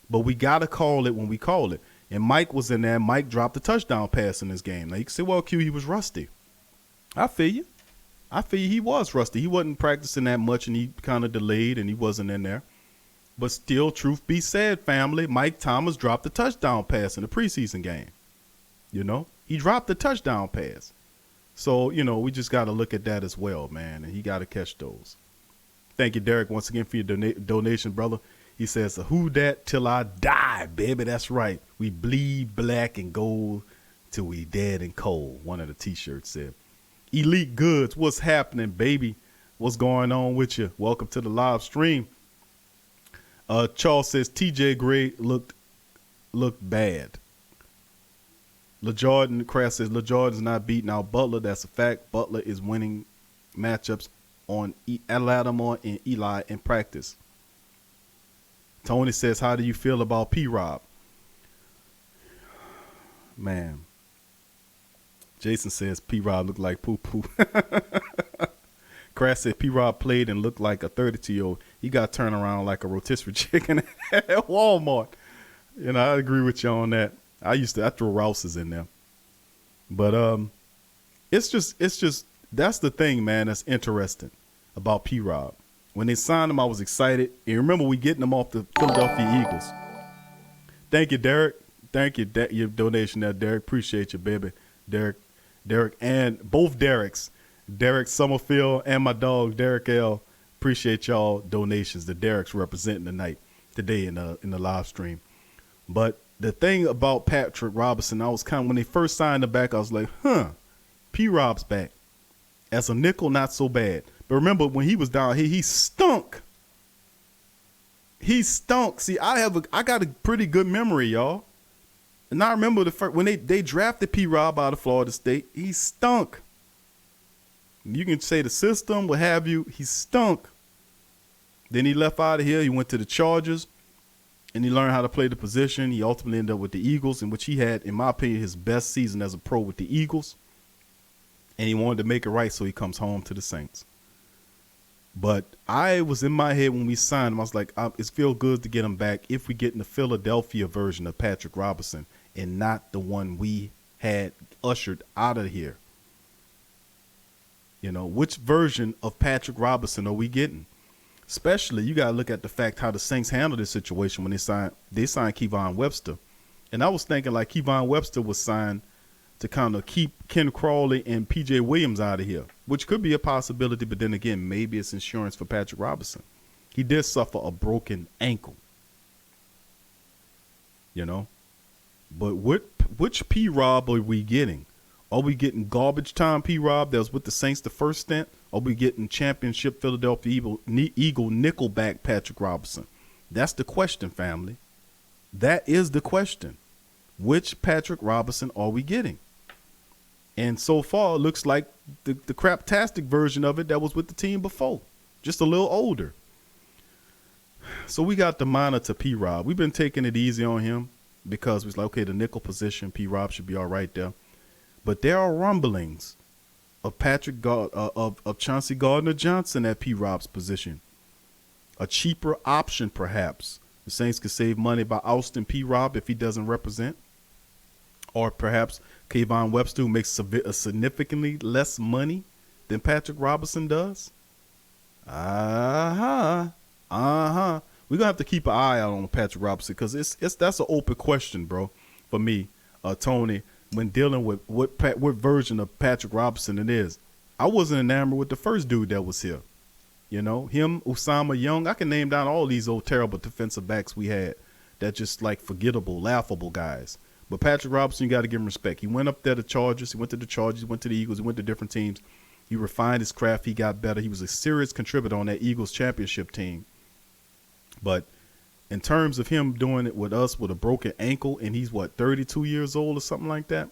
But we got to call it when we call it. And Mike was in there. Mike dropped the touchdown pass in this game. Now, you can say, well, Q, he was rusty. I feel you. He was rusty. He wasn't practicing that much, and he kind of delayed, and he wasn't in there. But still, truth be said, family, Mike Thomas dropped the touchdown pass in the preseason game. He dropped the touchdown pass. So, we just got to look at that as well, man, and he got to catch those. Thank you, Derek, once again for your donation, brother. He says, who dat till I die, baby. That's right. We bleed black and gold till we dead and cold, one of the T-shirts said. Elite Goods, what's happening, baby? What's going on with you? Welcome to the live stream. Charles says, TJ Gray looked bad. Crass says, LaJordan's not beating out Butler. That's a fact. Butler is winning matchups on Lattimore and Eli in practice. Tony says, how do you feel about P-Rob? Man. Jason says, P-Rob looked like poo-poo. Crass said, P-Rob played and looked like a 32-year-old. He got turned around like a rotisserie chicken at Walmart. I agree with you on that. I throw Rouse's in there. But it's just that's the thing, man, that's interesting about P-Rob. When they signed him, I was excited. And remember, we getting him off the Philadelphia Eagles. Thank you, Derek. Thank you, your donation there, Derek. Appreciate you, baby. Derek, and both Dereks, Derek Summerfield and my dog, Derek L. Appreciate y'all donations. The Dereks representing tonight, today in the live stream. But the thing about Patrick Robinson, I was when they first signed him back, I was like, P-Rob's back. As a nickel, not so bad. But remember, when he was down here, he stunk. He stunk. See, I got a pretty good memory, y'all. And I remember when they drafted P-Rob out of Florida State, he stunk. You can say the system, what have you, he stunk. Then he left out of here. He went to the Chargers, and he learned how to play the position. He ultimately ended up with the Eagles, in which he had, in my opinion, his best season as a pro with the Eagles. And he wanted to make it right, so he comes home to the Saints. But I was in my head when we signed him. I was like, it feels good to get him back if we get in the Philadelphia version of Patrick Robinson and not the one we had ushered out of here. Which version of Patrick Robinson are we getting? Especially, you got to look at the fact how the Saints handled this situation when they signed Kevon Webster. And I was thinking like Kevon Webster was signed to kind of keep Ken Crawley and P.J. Williams out of here, which could be a possibility. But then again, maybe it's insurance for Patrick Robinson. He did suffer a broken ankle, you know. But which P-Rob are we getting? Are we getting garbage time P-Rob that was with the Saints the first stint? Are we getting championship Philadelphia Eagle nickelback Patrick Robinson? That's the question, family. That is the question. Which Patrick Robinson are we getting? And so far, it looks like the craptastic version of it that was with the team before, just a little older. So we got to monitor P-Rob. We've been taking it easy on him because we was like, okay, the nickel position, P-Rob should be all right there. But there are rumblings of of Chauncey Gardner-Johnson at P-Rob's position. A cheaper option, perhaps. The Saints could save money by ousting P-Rob if he doesn't represent. Or perhaps Kevon Webster, who makes significantly less money than Patrick Robinson does. We're going to have to keep an eye out on Patrick Robinson because that's an open question, bro, for me, Tony, when dealing with what version of Patrick Robinson it is. I wasn't enamored with the first dude that was here. You know, him, Usama Young. I can name down all these old terrible defensive backs we had that just like forgettable, laughable guys. But Patrick Robinson, you got to give him respect. He went up there to Chargers. He went to the Chargers. He went to the Eagles. He went to different teams. He refined his craft. He got better. He was a serious contributor on that Eagles championship team. But in terms of him doing it with us with a broken ankle, and he's, 32 years old or something like that?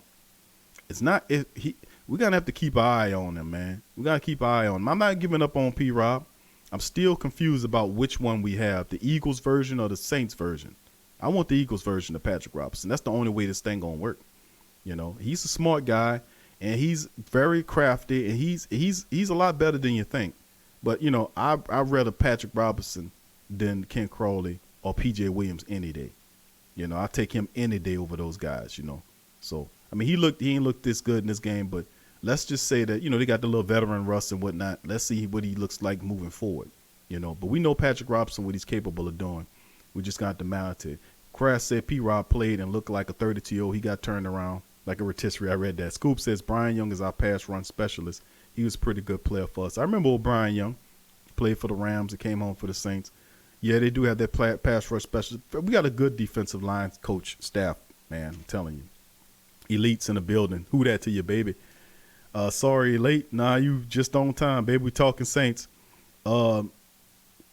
It's not – we're going to have to keep an eye on him, man. We got to keep an eye on him. I'm not giving up on P-Rob. I'm still confused about which one we have, the Eagles version or the Saints version. I want the Eagles version of Patrick Robinson. That's the only way this thing gonna work. You know, he's a smart guy and he's very crafty and he's a lot better than you think. But you know, I'd rather Patrick Robinson than Ken Crawley or P.J. Williams any day. You know, I take him any day over those guys. You know, so I mean, he ain't looked this good in this game, but let's just say that, you know, they got the little veteran rust and whatnot. Let's see what he looks like moving forward. You know, but we know Patrick Robinson, what he's capable of doing. We just got to mount it. Crash said P-Rob played and looked like a 32-year-old. He got turned around like a rotisserie. I read that. Scoop says Brian Young is our pass run specialist. He was a pretty good player for us. I remember old Brian Young played for the Rams and came home for the Saints. Yeah, they do have that pass rush specialist. We got a good defensive line coach staff, man. I'm telling you. Elites in the building. Who that to you, baby? Sorry, late. Nah, you just on time, baby. We talking Saints.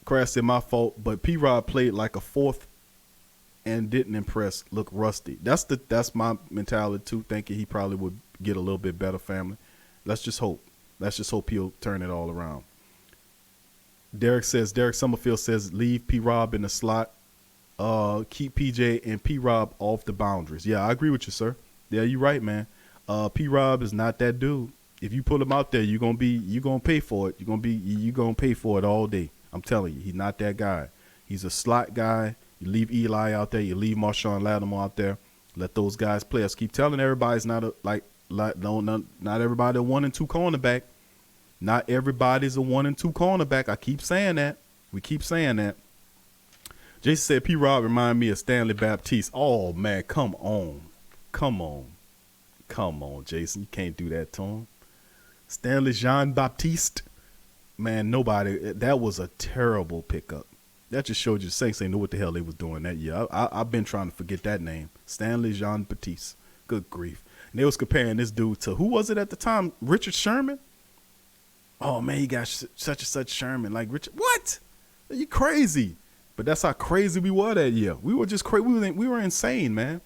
Crash said my fault, but P-Rob played like a fourth and didn't impress, look rusty. That's my mentality too, thinking he probably would get a little bit better, family. Let's just hope. Let's just hope he'll turn it all around. Derek Summerfield says leave P-Rob in the slot. Keep PJ and P-Rob off the boundaries. Yeah, I agree with you, sir. Yeah, you're right, man. P-Rob is not that dude. If you put him out there, you're gonna pay for it. You're gonna pay for it all day. I'm telling you, he's not that guy. He's a slot guy. You leave Eli out there. You leave Marshawn Lattimore out there. Let those guys play. Us keep telling everybody it's not not everybody a 1 and 2 cornerback. Not everybody's a 1 and 2 cornerback. I keep saying that. We keep saying that. Jason said P-Rob remind me of Stanley Baptiste. Oh man, come on, Jason. You can't do that to him. Stanley Jean-Baptiste. Man, that was a terrible pickup. That just showed you the Saints ain't know what the hell they was doing that year. I've been trying to forget that name. Stanley Jean-Baptiste. Good grief. And they was comparing this dude to, who was it at the time? Richard Sherman? Oh, man, he got such and such Sherman. Like, Richard, what? Are you crazy? But that's how crazy we were that year. We were just crazy. We were insane, man.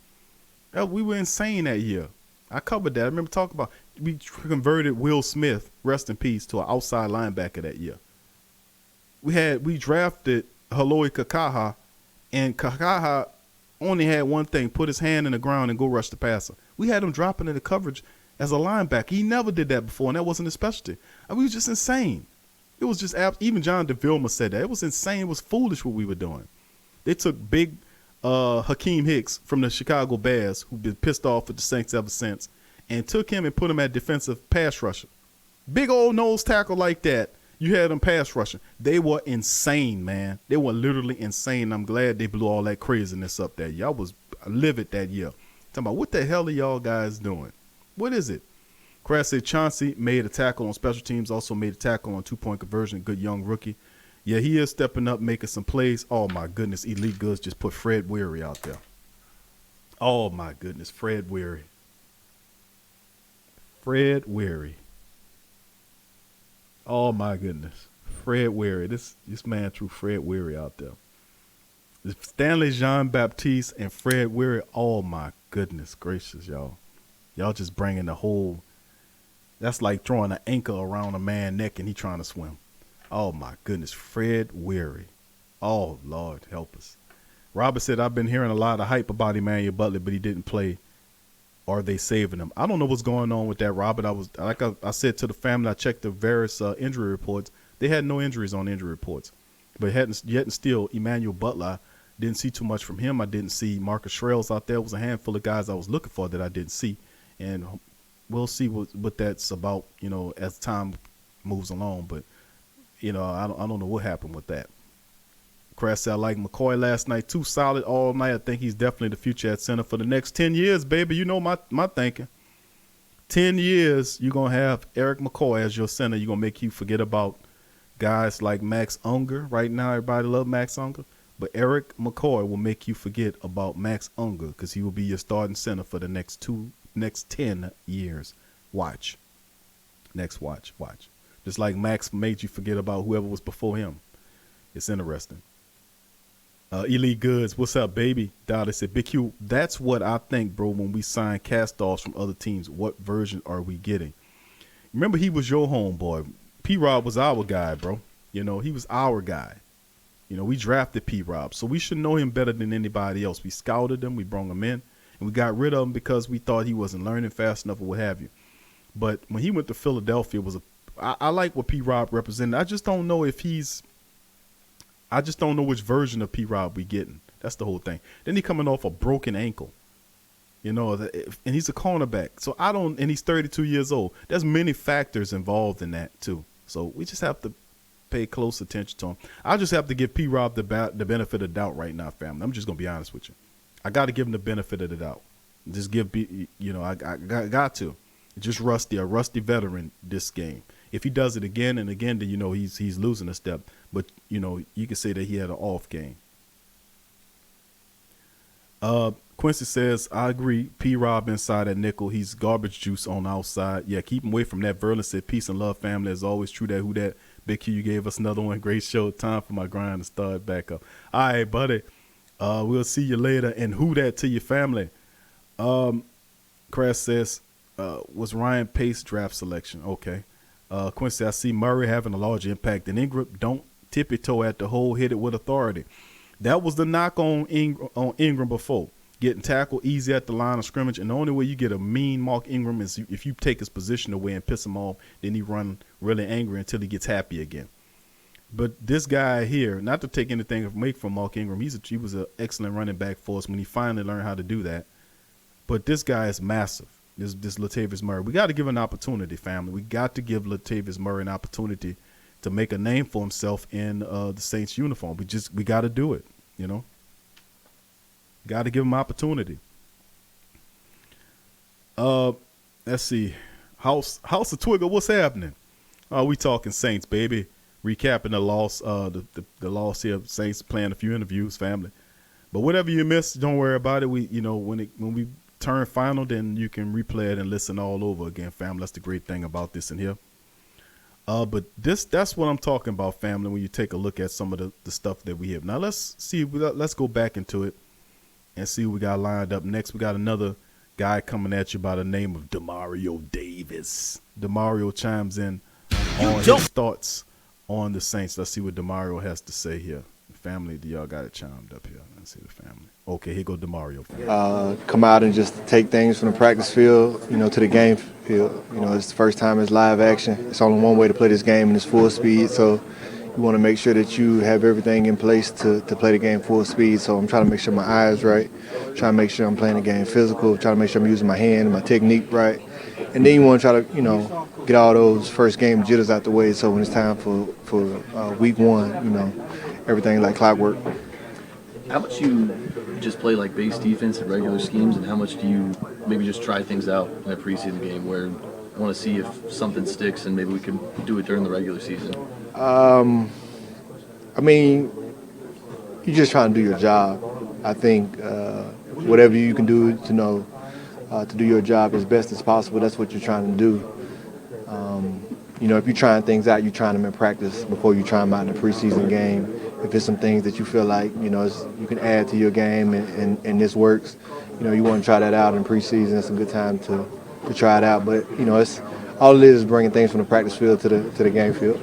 We were insane that year. I covered that. I remember talking about, we converted Will Smith, rest in peace, to an outside linebacker that year. We drafted Haloi Kakaha, and Kakaha only had one thing: put his hand in the ground and go rush the passer. We had him dropping into coverage as a linebacker. He never did that before, and that wasn't his specialty. I mean, it was just insane. It was just even John DeVilma said that. It was insane. It was foolish what we were doing. They took big Hakeem Hicks from the Chicago Bears, who'd been pissed off with the Saints ever since, and took him and put him at defensive pass rusher. Big old nose tackle like that. You had them pass rushing. They were insane, man. They were literally insane. I'm glad they blew all that craziness up that year. I was livid that year. Talking about what the hell are y'all guys doing? What is it? Crash said Chauncey made a tackle on special teams, also made a tackle on 2-point conversion. Good young rookie. Yeah, he is stepping up, making some plays. Oh, my goodness. Elite Goods just put Fred Weary out there. Oh, my goodness. Fred Weary. Fred Weary. Oh, my goodness. Fred Weary. This man threw Fred Weary out there. Stanley Jean-Baptiste and Fred Weary. Oh, my goodness gracious, y'all. Y'all just bringing the whole – that's like throwing an anchor around a man's neck and he trying to swim. Oh, my goodness. Fred Weary. Oh, Lord, help us. Robert said, I've been hearing a lot of hype about Emmanuel Butler, but he didn't play. Are they saving him? I don't know what's going on with that, Robert. I said to the family, I checked the various injury reports. They had no injuries on injury reports. But yet and still, Emmanuel Butler, didn't see too much from him. I didn't see Marcus Shrells out there. It was a handful of guys I was looking for that I didn't see. And we'll see what that's about, as time moves along. But, I don't know what happened with that. Crash said, I like McCoy last night, too. Solid all night. I think he's definitely the future at center for the next 10 years, baby. You know my thinking. 10 years, you're going to have Eric McCoy as your center. You're going to make you forget about guys like Max Unger. Right now, everybody love Max Unger. But Eric McCoy will make you forget about Max Unger because he will be your starting center for the next 10 years. Watch. Watch. Just like Max made you forget about whoever was before him. It's interesting. Elite Goods, what's up, baby? Dottie said, Big Q, that's what I think, bro, when we sign cast-offs from other teams. What version are we getting? Remember, he was your homeboy. P-Rob was our guy, bro. He was our guy. We drafted P-Rob, so we should know him better than anybody else. We scouted him, we brought him in, and we got rid of him because we thought he wasn't learning fast enough or what have you. But when he went to Philadelphia, I like what P-Rob represented. I just don't know which version of P-Rob we getting. That's the whole thing. Then he coming off a broken ankle, and he's a cornerback. So and he's 32 years old. There's many factors involved in that too. So we just have to pay close attention to him. I just have to give P-Rob the benefit of the doubt right now, family. I'm just going to be honest with you. I got to give him the benefit of the doubt. Just I got to. Just a rusty veteran this game. If he does it again and again, then he's losing a step. But you can say that he had an off game. Quincy says, I agree. P-Rob inside at nickel. He's garbage juice on the outside. Yeah, keep him away from that. Verlin said, peace and love, family. As always, true that, who that. Big Q, you gave us another one. Great show. Time for my grind to start back up. All right, buddy. We'll see you later. And who that to your family? Crash says, was Ryan Pace draft selection? Okay. Quincy, I see Murray having a large impact than Ingram. Don't tippy-toe at the hole. Hit it with authority. That was the knock on Ingram before. Getting tackled easy at the line of scrimmage. And the only way you get a mean Mark Ingram is if you take his position away and piss him off, then he run really angry until he gets happy again. But this guy here, not to take anything away from Mark Ingram, he was an excellent running back for us when he finally learned how to do that. But this guy is massive. This Latavius Murray. We got to give an opportunity, family. We got to give Latavius Murray an opportunity to make a name for himself in the Saints uniform. We got to do it, Got to give him opportunity. Let's see. House of Twigger, what's happening? We talking Saints, baby. Recapping the loss, the loss here. Saints playing a few interviews, family. But whatever you missed, don't worry about it. When we turn final, then you can replay it and listen all over again, family. That's the great thing about this in here. But that's what I'm talking about, family, when you take a look at some of the stuff that we have. Now let's go back into it and see what we got lined up next. We got another guy coming at you by the name of Demario Davis. Demario chimes in on his thoughts on the Saints. Let's see what Demario has to say here. Family, do y'all got it chimed up here? Let's see the family. Okay, here go Demario. Come out and just take things from the practice field, to the game field. It's the first time it's live action. It's only one way to play this game, and it's full speed. So you want to make sure that you have everything in place to play the game full speed. So I'm trying to make sure my eye is right, trying to make sure I'm playing the game physical, trying to make sure I'm using my hand and my technique right. And then you want to try to, get all those first game jitters out the way. So when it's time for week one, everything like clockwork. How much you just play like base defense and regular schemes, and how much do you maybe just try things out in a preseason game where you want to see if something sticks and maybe we can do it during the regular season? I mean, you're just trying to do your job. I think whatever you can do to do your job as best as possible, that's what you're trying to do. If you're trying things out, you're trying them in practice before you try them out in a preseason game. If there's some things that you feel like, you can add to your game and this works, you want to try that out in preseason. It's a good time to try it out. But, it's all it is bringing things from the practice field to the game field.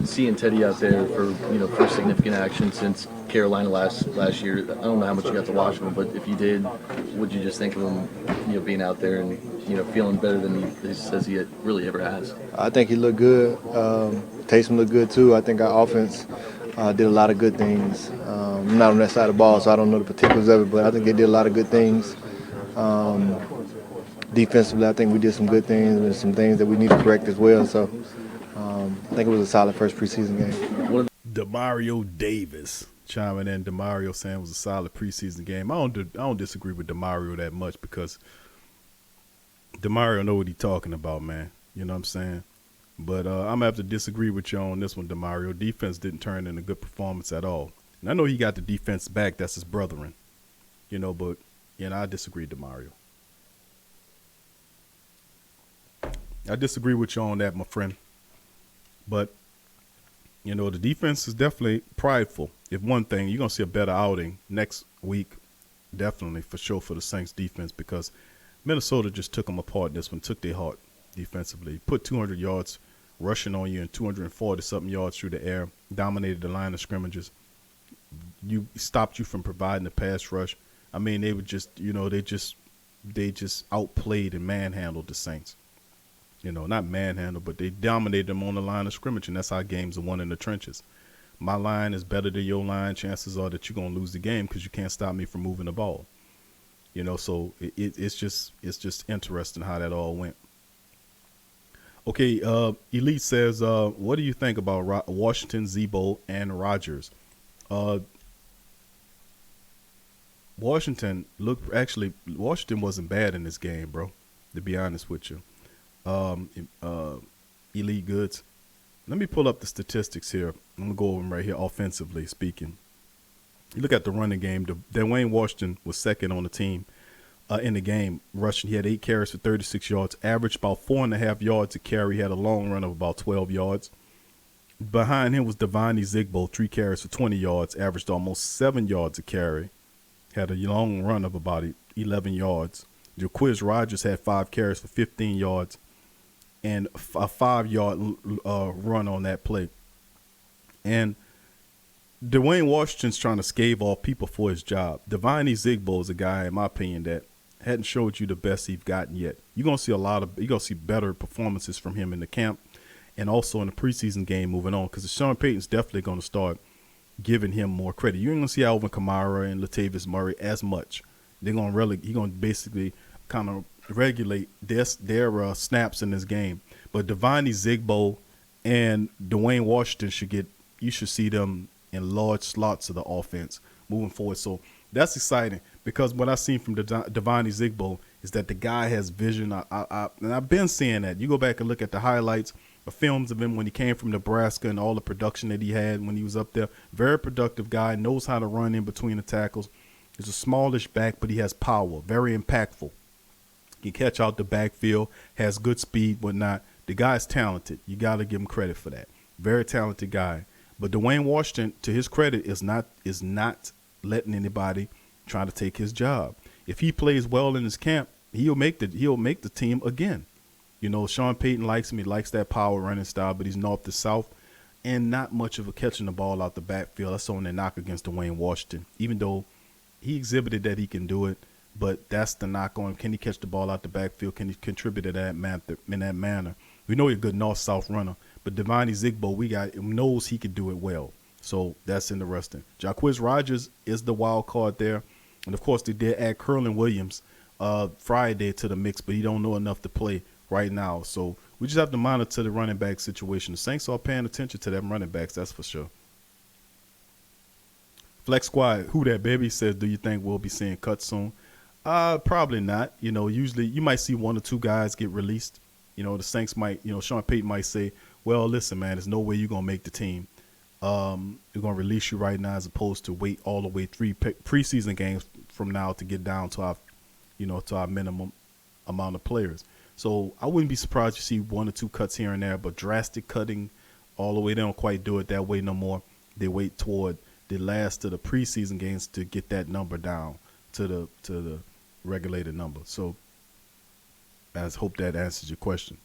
Seeing Teddy out there for first significant action since Carolina last year, I don't know how much you got to watch him, but if you did, would you just think of him, being out there and feeling better than he says he really ever has? I think he looked good. Taysom looked good too. I think our offense did a lot of good things. I'm not on that side of the ball, so I don't know the particulars of it, but I think they did a lot of good things. Defensively, I think we did some good things and some things that we need to correct as well. So I think it was a solid first preseason game. DeMario Davis chiming in. DeMario saying it was a solid preseason game. I don't disagree with DeMario that much because DeMario know what he's talking about, man. You know what I'm saying? But I'm going to have to disagree with you on this one, DeMario. Defense didn't turn in a good performance at all. And I know he got the defense back. That's his brethren. But I disagree, DeMario. I disagree with you on that, my friend. But, the defense is definitely prideful. If one thing, you're going to see a better outing next week, definitely, for sure, for the Saints defense because Minnesota just took them apart in this one, took their heart defensively, put 200 yards rushing on you and 240-something yards through the air, dominated the line of scrimmages. You stopped you from providing the pass rush. I mean, they were just, they just outplayed and manhandled the Saints. Not manhandled, but they dominated them on the line of scrimmage, and that's how games are won in the trenches. My line is better than your line. Chances are that you're going to lose the game because you can't stop me from moving the ball. So it's just interesting how that all went. Okay, Elite says, what do you think about Washington, Zebo, and Rodgers? Washington wasn't bad in this game, bro, to be honest with you. Elite Goods. Let me pull up the statistics here. I'm going to go over them right here, offensively speaking. You look at the running game. Dwayne Washington was second on the team in the game rushing. He had 8 carries for 36 yards, averaged about 4.5 yards a carry. He had a long run of about 12 yards. Behind him was Deonte Zigbo, 3 carries for 20 yards, averaged almost 7 yards a carry. Had a long run of about 11 yards. Jaquiz Rodgers had 5 carries for 15 yards and a 5-yard run on that play. And Dwayne Washington's trying to scave off people for his job. Deonte Zigbo is a guy, in my opinion, that hadn't showed you the best he's gotten yet. You're gonna see better performances from him in the camp and also in the preseason game moving on, because Sean Payton's definitely gonna start giving him more credit. You ain't gonna see Alvin Kamara and Latavius Murray as much. He's gonna basically kind of regulate their snaps in this game. But Deonte Zigbo and Dwayne Washington you should see them in large slots of the offense moving forward. So that's exciting because what I've seen from Deonte Zigbo is that the guy has vision. And I've been seeing that. You go back and look at the highlights, the films of him when he came from Nebraska and all the production that he had when he was up there. Very productive guy, knows how to run in between the tackles. He's a smallish back, but he has power, very impactful. He can catch out the backfield, has good speed, whatnot. The guy's talented. You got to give him credit for that. Very talented guy. But Dwayne Washington, to his credit, is not letting anybody try to take his job. If he plays well in his camp, he'll make the team again. Sean Payton likes him. He likes that power running style, but he's north to south and not much of a catching the ball out the backfield. That's on their knock against Dwayne Washington, even though he exhibited that he can do it. But that's the knock on him. Can he catch the ball out the backfield? Can he contribute to that in that manner? We know he's a good north-south runner, but Deonte Zigbo, knows he can do it well. So that's interesting. Jaquiz Rodgers is the wild card there. And, of course, they did add Curlin Williams Friday to the mix, but he don't know enough to play right now. So We just have to monitor the running back situation. The Saints are paying attention to them running backs, that's for sure. Flex Squad, who that baby says, do you think we'll be seeing cuts soon? Probably not. Usually you might see 1 or 2 guys get released. The Saints might, Sean Payton might say, well, listen, man, there's no way you're going to make the team. We're going to release you right now as opposed to wait all the way 3 preseason games from now to get down to our minimum amount of players. So I wouldn't be surprised to see 1 or 2 cuts here and there, but drastic cutting all the way, they don't quite do it that way no more. They wait toward the last of the preseason games to get that number down to the regulated number. So I hope that answers your question.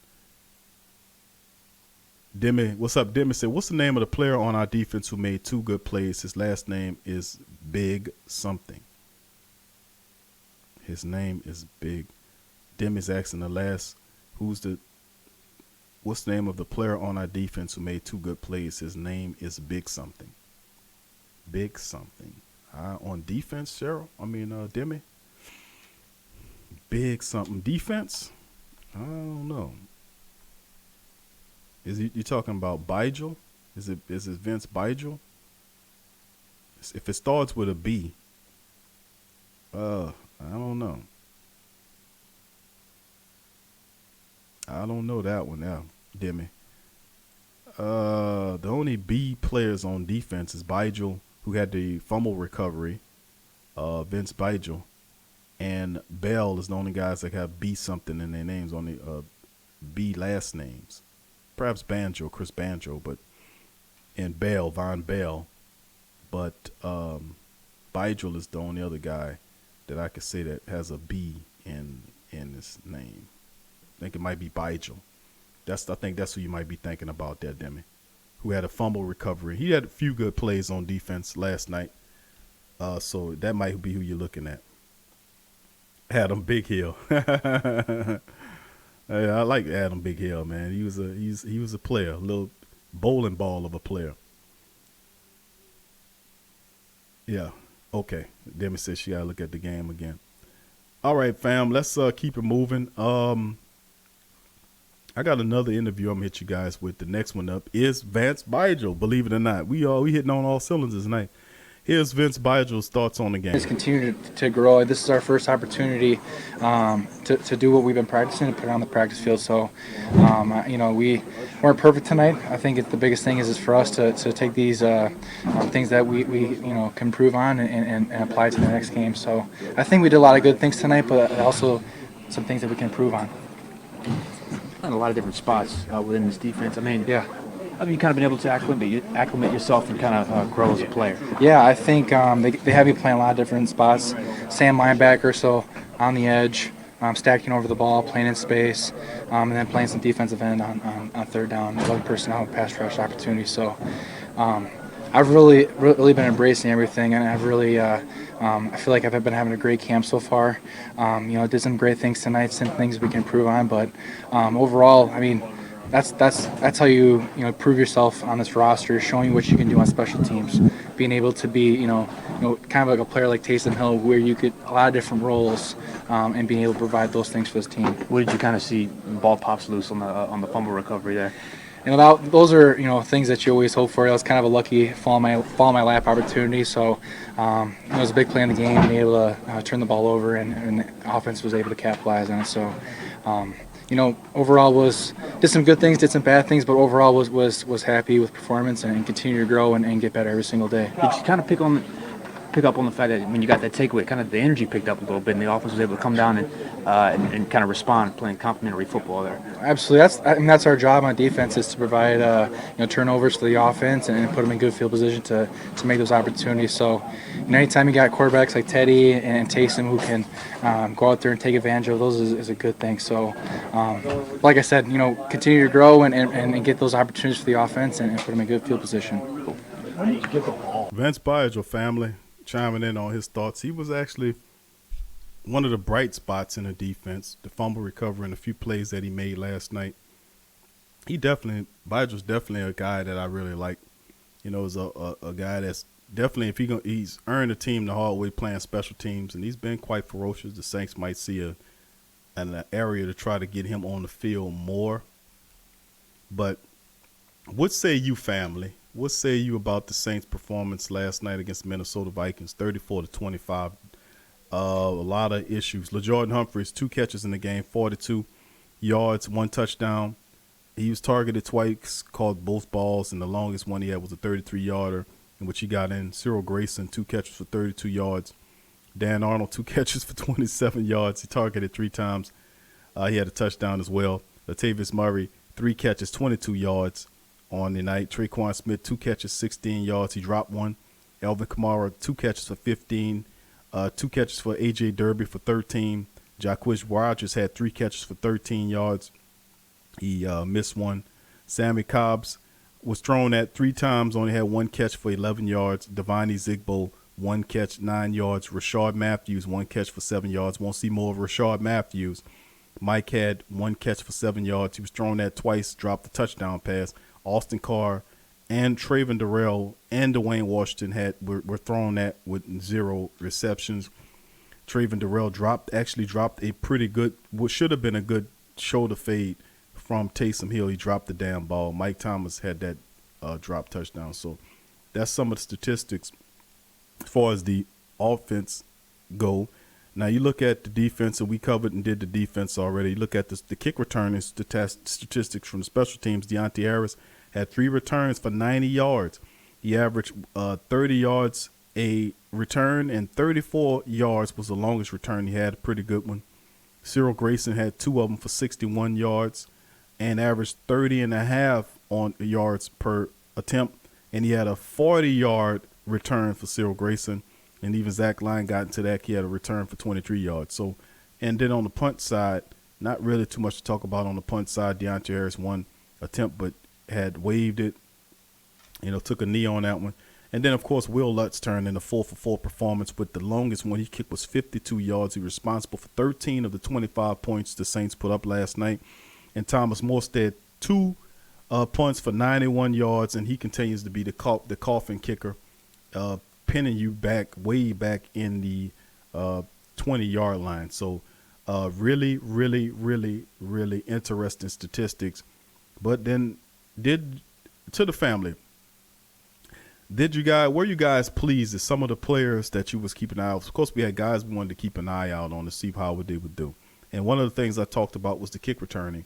Demi, what's up? Demi said, what's the name of the player on our defense who made 2 good plays? His last name is Big something. His name is Big. Demi's asking what's the name of the player on our defense who made 2 good plays? His name is Big something. Big something. On defense, Demi? Big something. Defense? I don't know. You talking about Bigel? Is it Vince Bigel? If it starts with a B, I don't know. I don't know that one now, Demi. The only B players on defense is Bigel, who had the fumble recovery, Vince Bigel, and Bell is the only guys that have B something in their names, only B last names. Perhaps Chris Banjo, and Bell, Von Bell. But Bigel is the only other guy that I could say that has a B in his name. I think it might be Bigel. I think that's who you might be thinking about there, Demi, who had a fumble recovery. He had a few good plays on defense last night. So that might be who you're looking at. Adam Big Hill. I like Adam Big Hill, man. He was a player, a little bowling ball of a player. Yeah. Okay. Demi says she gotta look at the game again. All right, fam. Let's keep it moving. I got another interview I'm gonna hit you guys with. The next one up is Vince Bigel. Believe it or not, we hitting on all cylinders tonight. Here's Vince Bigel's thoughts on the game. It's continued to grow. This is our first opportunity to do what we've been practicing and put it on the practice field. So, we weren't perfect tonight. I think the biggest thing is for us to take these things that we can improve on and apply to the next game. So I think we did a lot of good things tonight, but also some things that we can improve on. In a lot of different spots within this defense. Yeah. Have you kind of been able to acclimate yourself and kind of grow as a player? Yeah, I think they have you playing a lot of different spots. Sam linebacker, so on the edge, stacking over the ball, playing in space, and then playing some defensive end on third down, 11 personnel, pass rush opportunities. So I've really been embracing everything, and I've really I feel like I've been having a great camp so far. Did some great things tonight, some things we can improve on, but overall, that's how you prove yourself on this roster, showing what you can do on special teams, being able to be kind of like a player like Taysom Hill, where you get a lot of different roles, and being able to provide those things for this team. What did you kind of see? Ball pops loose on the fumble recovery there. Those are things that you always hope for. That was kind of a lucky fall in my lap opportunity. So it was a big play in the game, being able to turn the ball over, and the offense was able to capitalize on it. So. Overall did some good things, did some bad things, but overall was happy with performance and continue to grow and get better every single day. Did you kind of pick up on the fact that when you got that takeaway, kind of the energy picked up a little bit, and the offense was able to come down and kind of respond, playing complimentary football there? Absolutely. That's our job on defense, is to provide turnovers for the offense and put them in good field position to make those opportunities. So anytime you got quarterbacks like Teddy and Taysom who can go out there and take advantage of those is a good thing. So like I said, continue to grow and get those opportunities for the offense and put them in good field position. When did you get the ball? Vince Bigel family chiming in on his thoughts. He was actually one of the bright spots in the defense, the fumble recovery and a few plays that he made last night. Bigel's definitely a guy that I really like. Is a guy that's definitely, he's earned the team the hard way playing special teams, and he's been quite ferocious. The Saints might see an area to try to get him on the field more But what say you, family? What say you about the Saints' performance last night against the Minnesota Vikings, 34-25? A lot of issues. LaJordan Humphreys, 2 catches in the game, 42 yards, 1 touchdown. He was targeted twice, caught both balls, and the longest one he had was a 33-yarder, in which he got in. Cyril Grayson, 2 catches for 32 yards. Dan Arnold, 2 catches for 27 yards. He targeted 3 times. He had a touchdown as well. Latavius Murray, 3 catches, 22 yards on the night. Traquan Smith, 2 catches, 16 yards. He dropped 1. Alvin Kamara, 2 catches for 15. 2 catches for A.J. Derby for 13. Jacquizz Rogers had 3 catches for 13 yards. He missed 1. Sammy Cobbs was thrown at 3 times, only had 1 catch for 11 yards. Devine Zigbo, 1 catch, 9 yards. Rashard Matthews, 1 catch for 7 yards. Won't see more of Rashard Matthews. Mike had 1 catch for 7 yards. He was thrown at twice, dropped the touchdown pass. Austin Carr and Traven Darrell and Dwayne Washington were thrown at with 0 receptions. Traven Darrell actually dropped a pretty good, what should have been a good shoulder fade from Taysom Hill. He dropped the damn ball. Mike Thomas had that drop touchdown. So that's some of the statistics as far as the offense go. Now you look at the defense, and we covered and did the defense already. You look at the kick returning statistics from the special teams. Deonte Harris had 3 returns for 90 yards. He averaged 30 yards a return, and 34 yards was the longest return he had. A pretty good one. Cyril Grayson had 2 of them for 61 yards and averaged 30.5 on yards per attempt. And he had a 40-yard return for Cyril Grayson. And even Zach Lyon got into that. He had a return for 23 yards. So, and then on the punt side, not really too much to talk about on the punt side. Deonte Harris 1 attempt, but had waved it, took a knee on that one. And then, of course, Will Lutz turned in a 4-for-4 performance with the longest one he kicked was 52 yards. He was responsible for 13 of the 25 points the Saints put up last night. And Thomas Morstead, 2 punts for 91 yards, and he continues to be the coffin kicker, pinning you back, way back in the 20-yard line. So really, really, really, really interesting statistics. But then to the family, were you guys pleased at some of the players that you was keeping an eye out? Of course, we had guys we wanted to keep an eye out on to see how they would do. And one of the things I talked about was the kick returning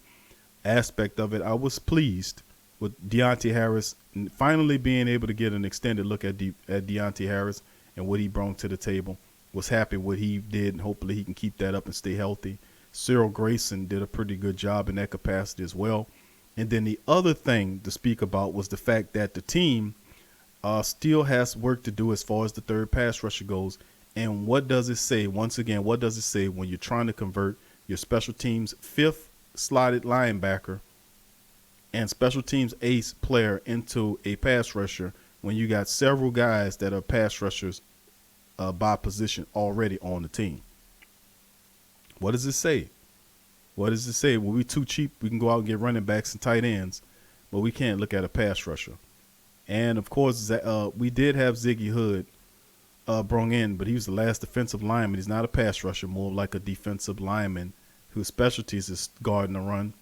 aspect of it. I was pleased with Deonte Harris finally being able to get an extended look at Deonte Harris and what he brought to the table. Was happy what he did, and hopefully he can keep that up and stay healthy. Cyril Grayson did a pretty good job in that capacity as well. And then the other thing to speak about was the fact that the team still has work to do as far as the third pass rusher goes. And what does it say? Once again, what does it say when you're trying to convert your special teams 5th slotted linebacker and special teams ace player into a pass rusher when you got several guys that are pass rushers by position already on the team? What does it say? What does it say? When we're too cheap, we can go out and get running backs and tight ends, but we can't look at a pass rusher. And, of course, we did have Ziggy Hood brought in, but he was the last defensive lineman. He's not a pass rusher, more like a defensive lineman whose specialties is guarding the run.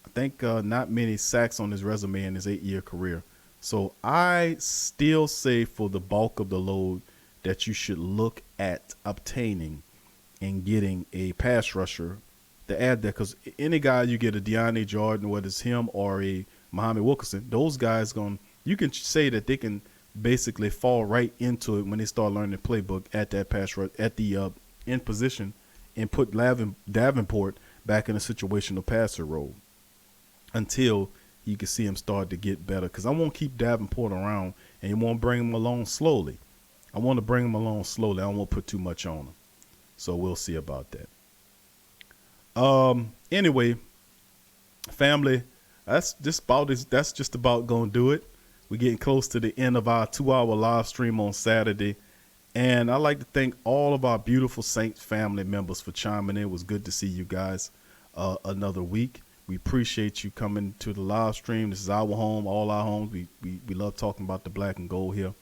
I think not many sacks on his resume in his 8-year career. So I still say for the bulk of the load that you should look at obtaining and getting a pass rusher to add that, because any guy you get, a Deontay Jordan, whether it's him or a Muhammad Wilkerson, those guys you can say that they can basically fall right into it when they start learning the playbook at that pass rush, at the in position, and put Davenport back in a situational passer role until you can see him start to get better. Because I won't keep Davenport around, and you won't bring him along slowly. I want to bring him along slowly. I don't want to put too much on him. So we'll see about that. Anyway, family, that's just about going to do it. We're getting close to the end of our 2-hour live stream on Saturday. And I'd like to thank all of our beautiful Saints family members for chiming in. It was good to see you guys another week. We appreciate you coming to the live stream. This is our home, all our homes. We love talking about the black and gold here.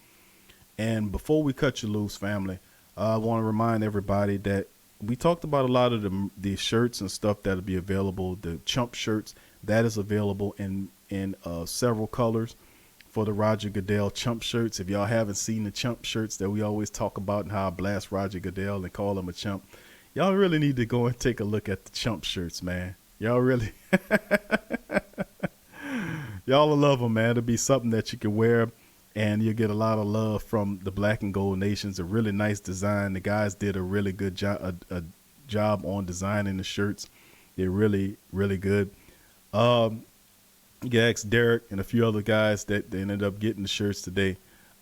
And before we cut you loose, family, I want to remind everybody that we talked about a lot of the shirts and stuff that'll be available. The Chump shirts that is available in several colors for the Roger Goodell Chump shirts. If y'all haven't seen the Chump shirts that we always talk about and how I blast Roger Goodell and call him a chump, y'all really need to go and take a look at the Chump shirts, man. Y'all really, y'all will love them, man. It'll be something that you can wear. And you'll get a lot of love from the Black and Gold Nations. A really nice design. The guys did a really good job on designing the shirts. They're really, really good. You can ask Derek and a few other guys that they ended up getting the shirts today.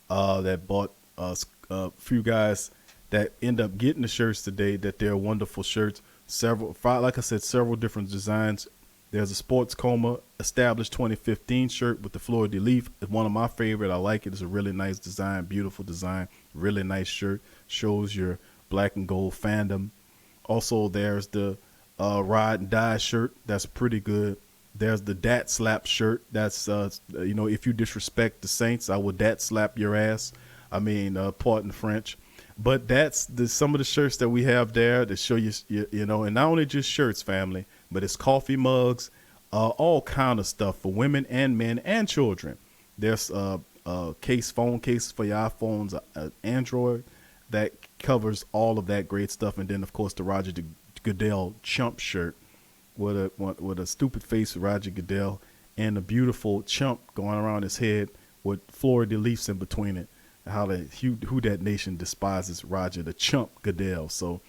That bought a few guys that end up getting the shirts today. That they're wonderful shirts. Like I said, several different designs. There's a Sports Coma established 2015 shirt with the Fleur de Lis. It's one of my favorite. I like it. It's a really nice design, beautiful design, really nice shirt. Shows your Black and Gold fandom. Also, there's the Ride and Die shirt. That's pretty good. There's the Dat Slap shirt. That's, if you disrespect the Saints, I will Dat Slap your ass. I mean, pardon French. But that's some of the shirts that we have there to show you, and not only just shirts, family, but it's coffee mugs, all kind of stuff for women and men and children. There's phone cases for your iPhones, Android, that covers all of that great stuff. And then, of course, the Roger Goodell Chump shirt with a stupid face of Roger Goodell and a beautiful chump going around his head with Fleur de Lis in between it. Who that nation despises Roger the Chump Goodell. So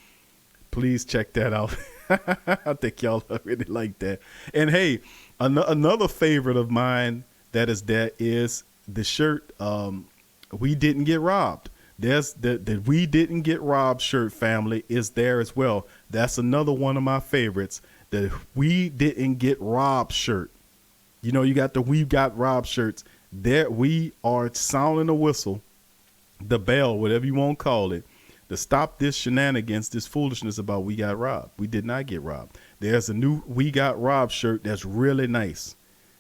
please check that out. I think y'all really like that. And hey, another favorite of mine that is the shirt. We didn't get robbed. There's the We Didn't Get Robbed shirt, family, is there as well. That's another one of my favorites. The We Didn't Get Robbed shirt. You got the We Got Robbed shirts. There we are sounding a whistle, the bell, whatever you want to call it, to stop this shenanigans, this foolishness about we got robbed. We did not get robbed. There's a new We Got Robbed shirt that's really nice.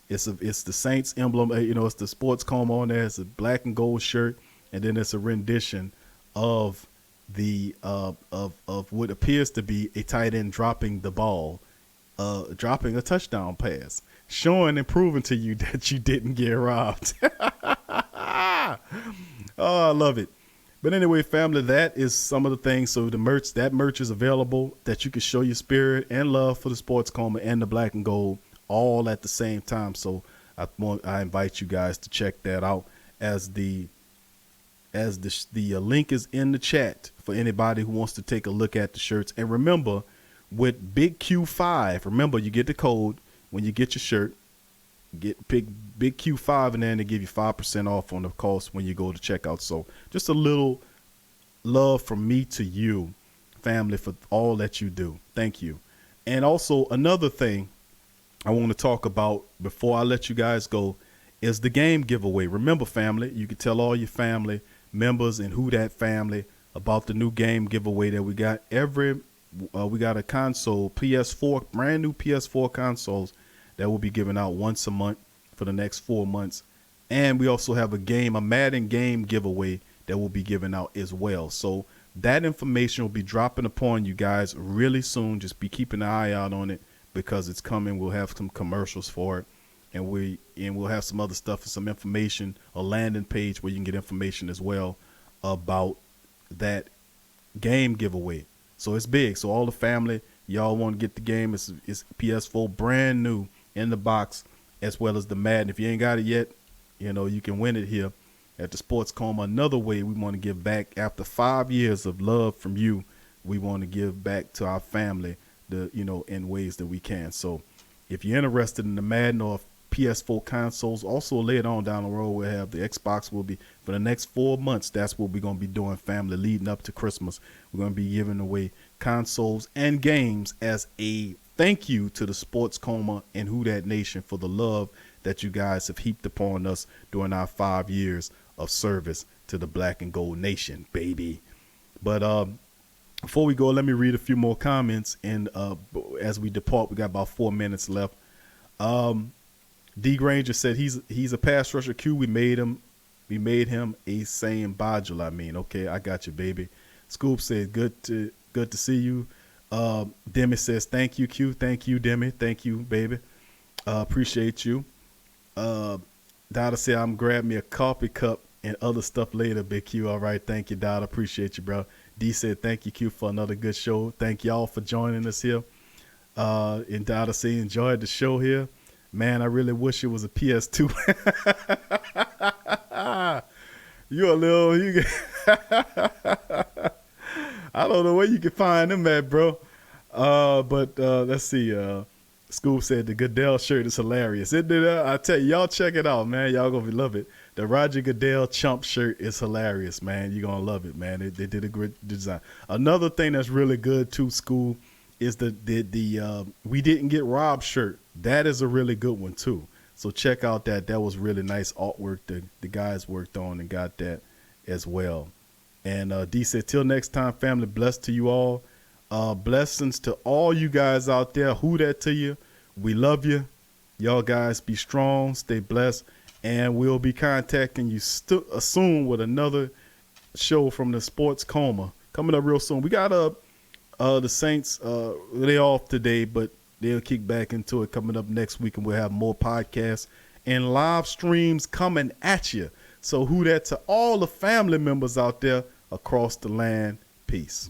It's the Saints emblem. It's the Sports Coma on there. It's a black and gold shirt, and then it's a rendition of the of what appears to be a tight end dropping the ball, dropping a touchdown pass, showing and proving to you that you didn't get robbed. Oh, I love it. But anyway, family, that is some of the things. So the merch is available that you can show your spirit and love for the Sports Coma and the Black and Gold all at the same time. So I invite you guys to check that out as the link is in the chat for anybody who wants to take a look at the shirts. And remember, with Big Q5, remember you get the code when you get your shirt. Get Big Q5 in there and they give you 5% off on the cost when you go to checkout. So just a little love from me to you, family, for all that you do. Thank you. And also another thing I want to talk about before I let you guys go is the game giveaway. Remember, family, you can tell all your family members and who that family about the new game giveaway that we got. We got a console, PS4, brand new PS4 consoles that will be given out once a month for the next 4 months. And we also have a Madden game giveaway that will be given out as well. So that information will be dropping upon you guys really soon. Just be keeping an eye out on it because it's coming. We'll have some commercials for it. And we'll have some other stuff and some information, a landing page where you can get information as well about that game giveaway. So it's big. So all the family, y'all want to get the game. It's PS4 brand new in the box, as well as the Madden. If you ain't got it yet, you can win it here at the Sports Coma. Another way we want to give back after 5 years of love from you. We want to give back to our family, in ways that we can. So if you're interested in the Madden or PS4 consoles, also later on down the road, we'll have the Xbox. Will be for the next 4 months. That's what we're going to be doing, family, leading up to Christmas. We're going to be giving away consoles and games as a thank you to the Sports Coma and Who Dat Nation for the love that you guys have heaped upon us during our 5 years of service to the Black and Gold Nation, baby. But before we go, let me read a few more comments. And as we depart, we got about 4 minutes left. D Granger said he's a pass rusher Q. We made him a saying Bajul. Okay, I got you, baby. Scoop said good to see you. Demi says, thank you, Q. Thank you, Demi. Thank you, baby. Appreciate you. Dada said, I'm grabbing me a coffee cup and other stuff later, Big Q. All right. Thank you, Dada. Appreciate you, bro. D said, thank you, Q, for another good show. Thank y'all for joining us here. And Dada said, enjoyed the show here. Man, I really wish it was a PS2. You a little, I don't know where you can find them at, bro. But let's see. School said the Goodell shirt is hilarious. Isn't it? I tell you, y'all check it out, man. Y'all gonna love it. The Roger Goodell chump shirt is hilarious, man. You're gonna love it, man. They did a great design. Another thing that's really good too, School, is the We Didn't Get Robbed shirt. That is a really good one too. So check out that. That was really nice artwork the guys worked on and got that as well. And D said, till next time, family, blessed to you all. Blessings to all you guys out there. Who that to you? We love you. Y'all guys be strong, stay blessed, and we'll be contacting you soon with another show from the Sports Coma coming up real soon. We got the Saints. They off today, but they'll kick back into it coming up next week, and we'll have more podcasts and live streams coming at you. So who that to all the family members out there across the land. Peace.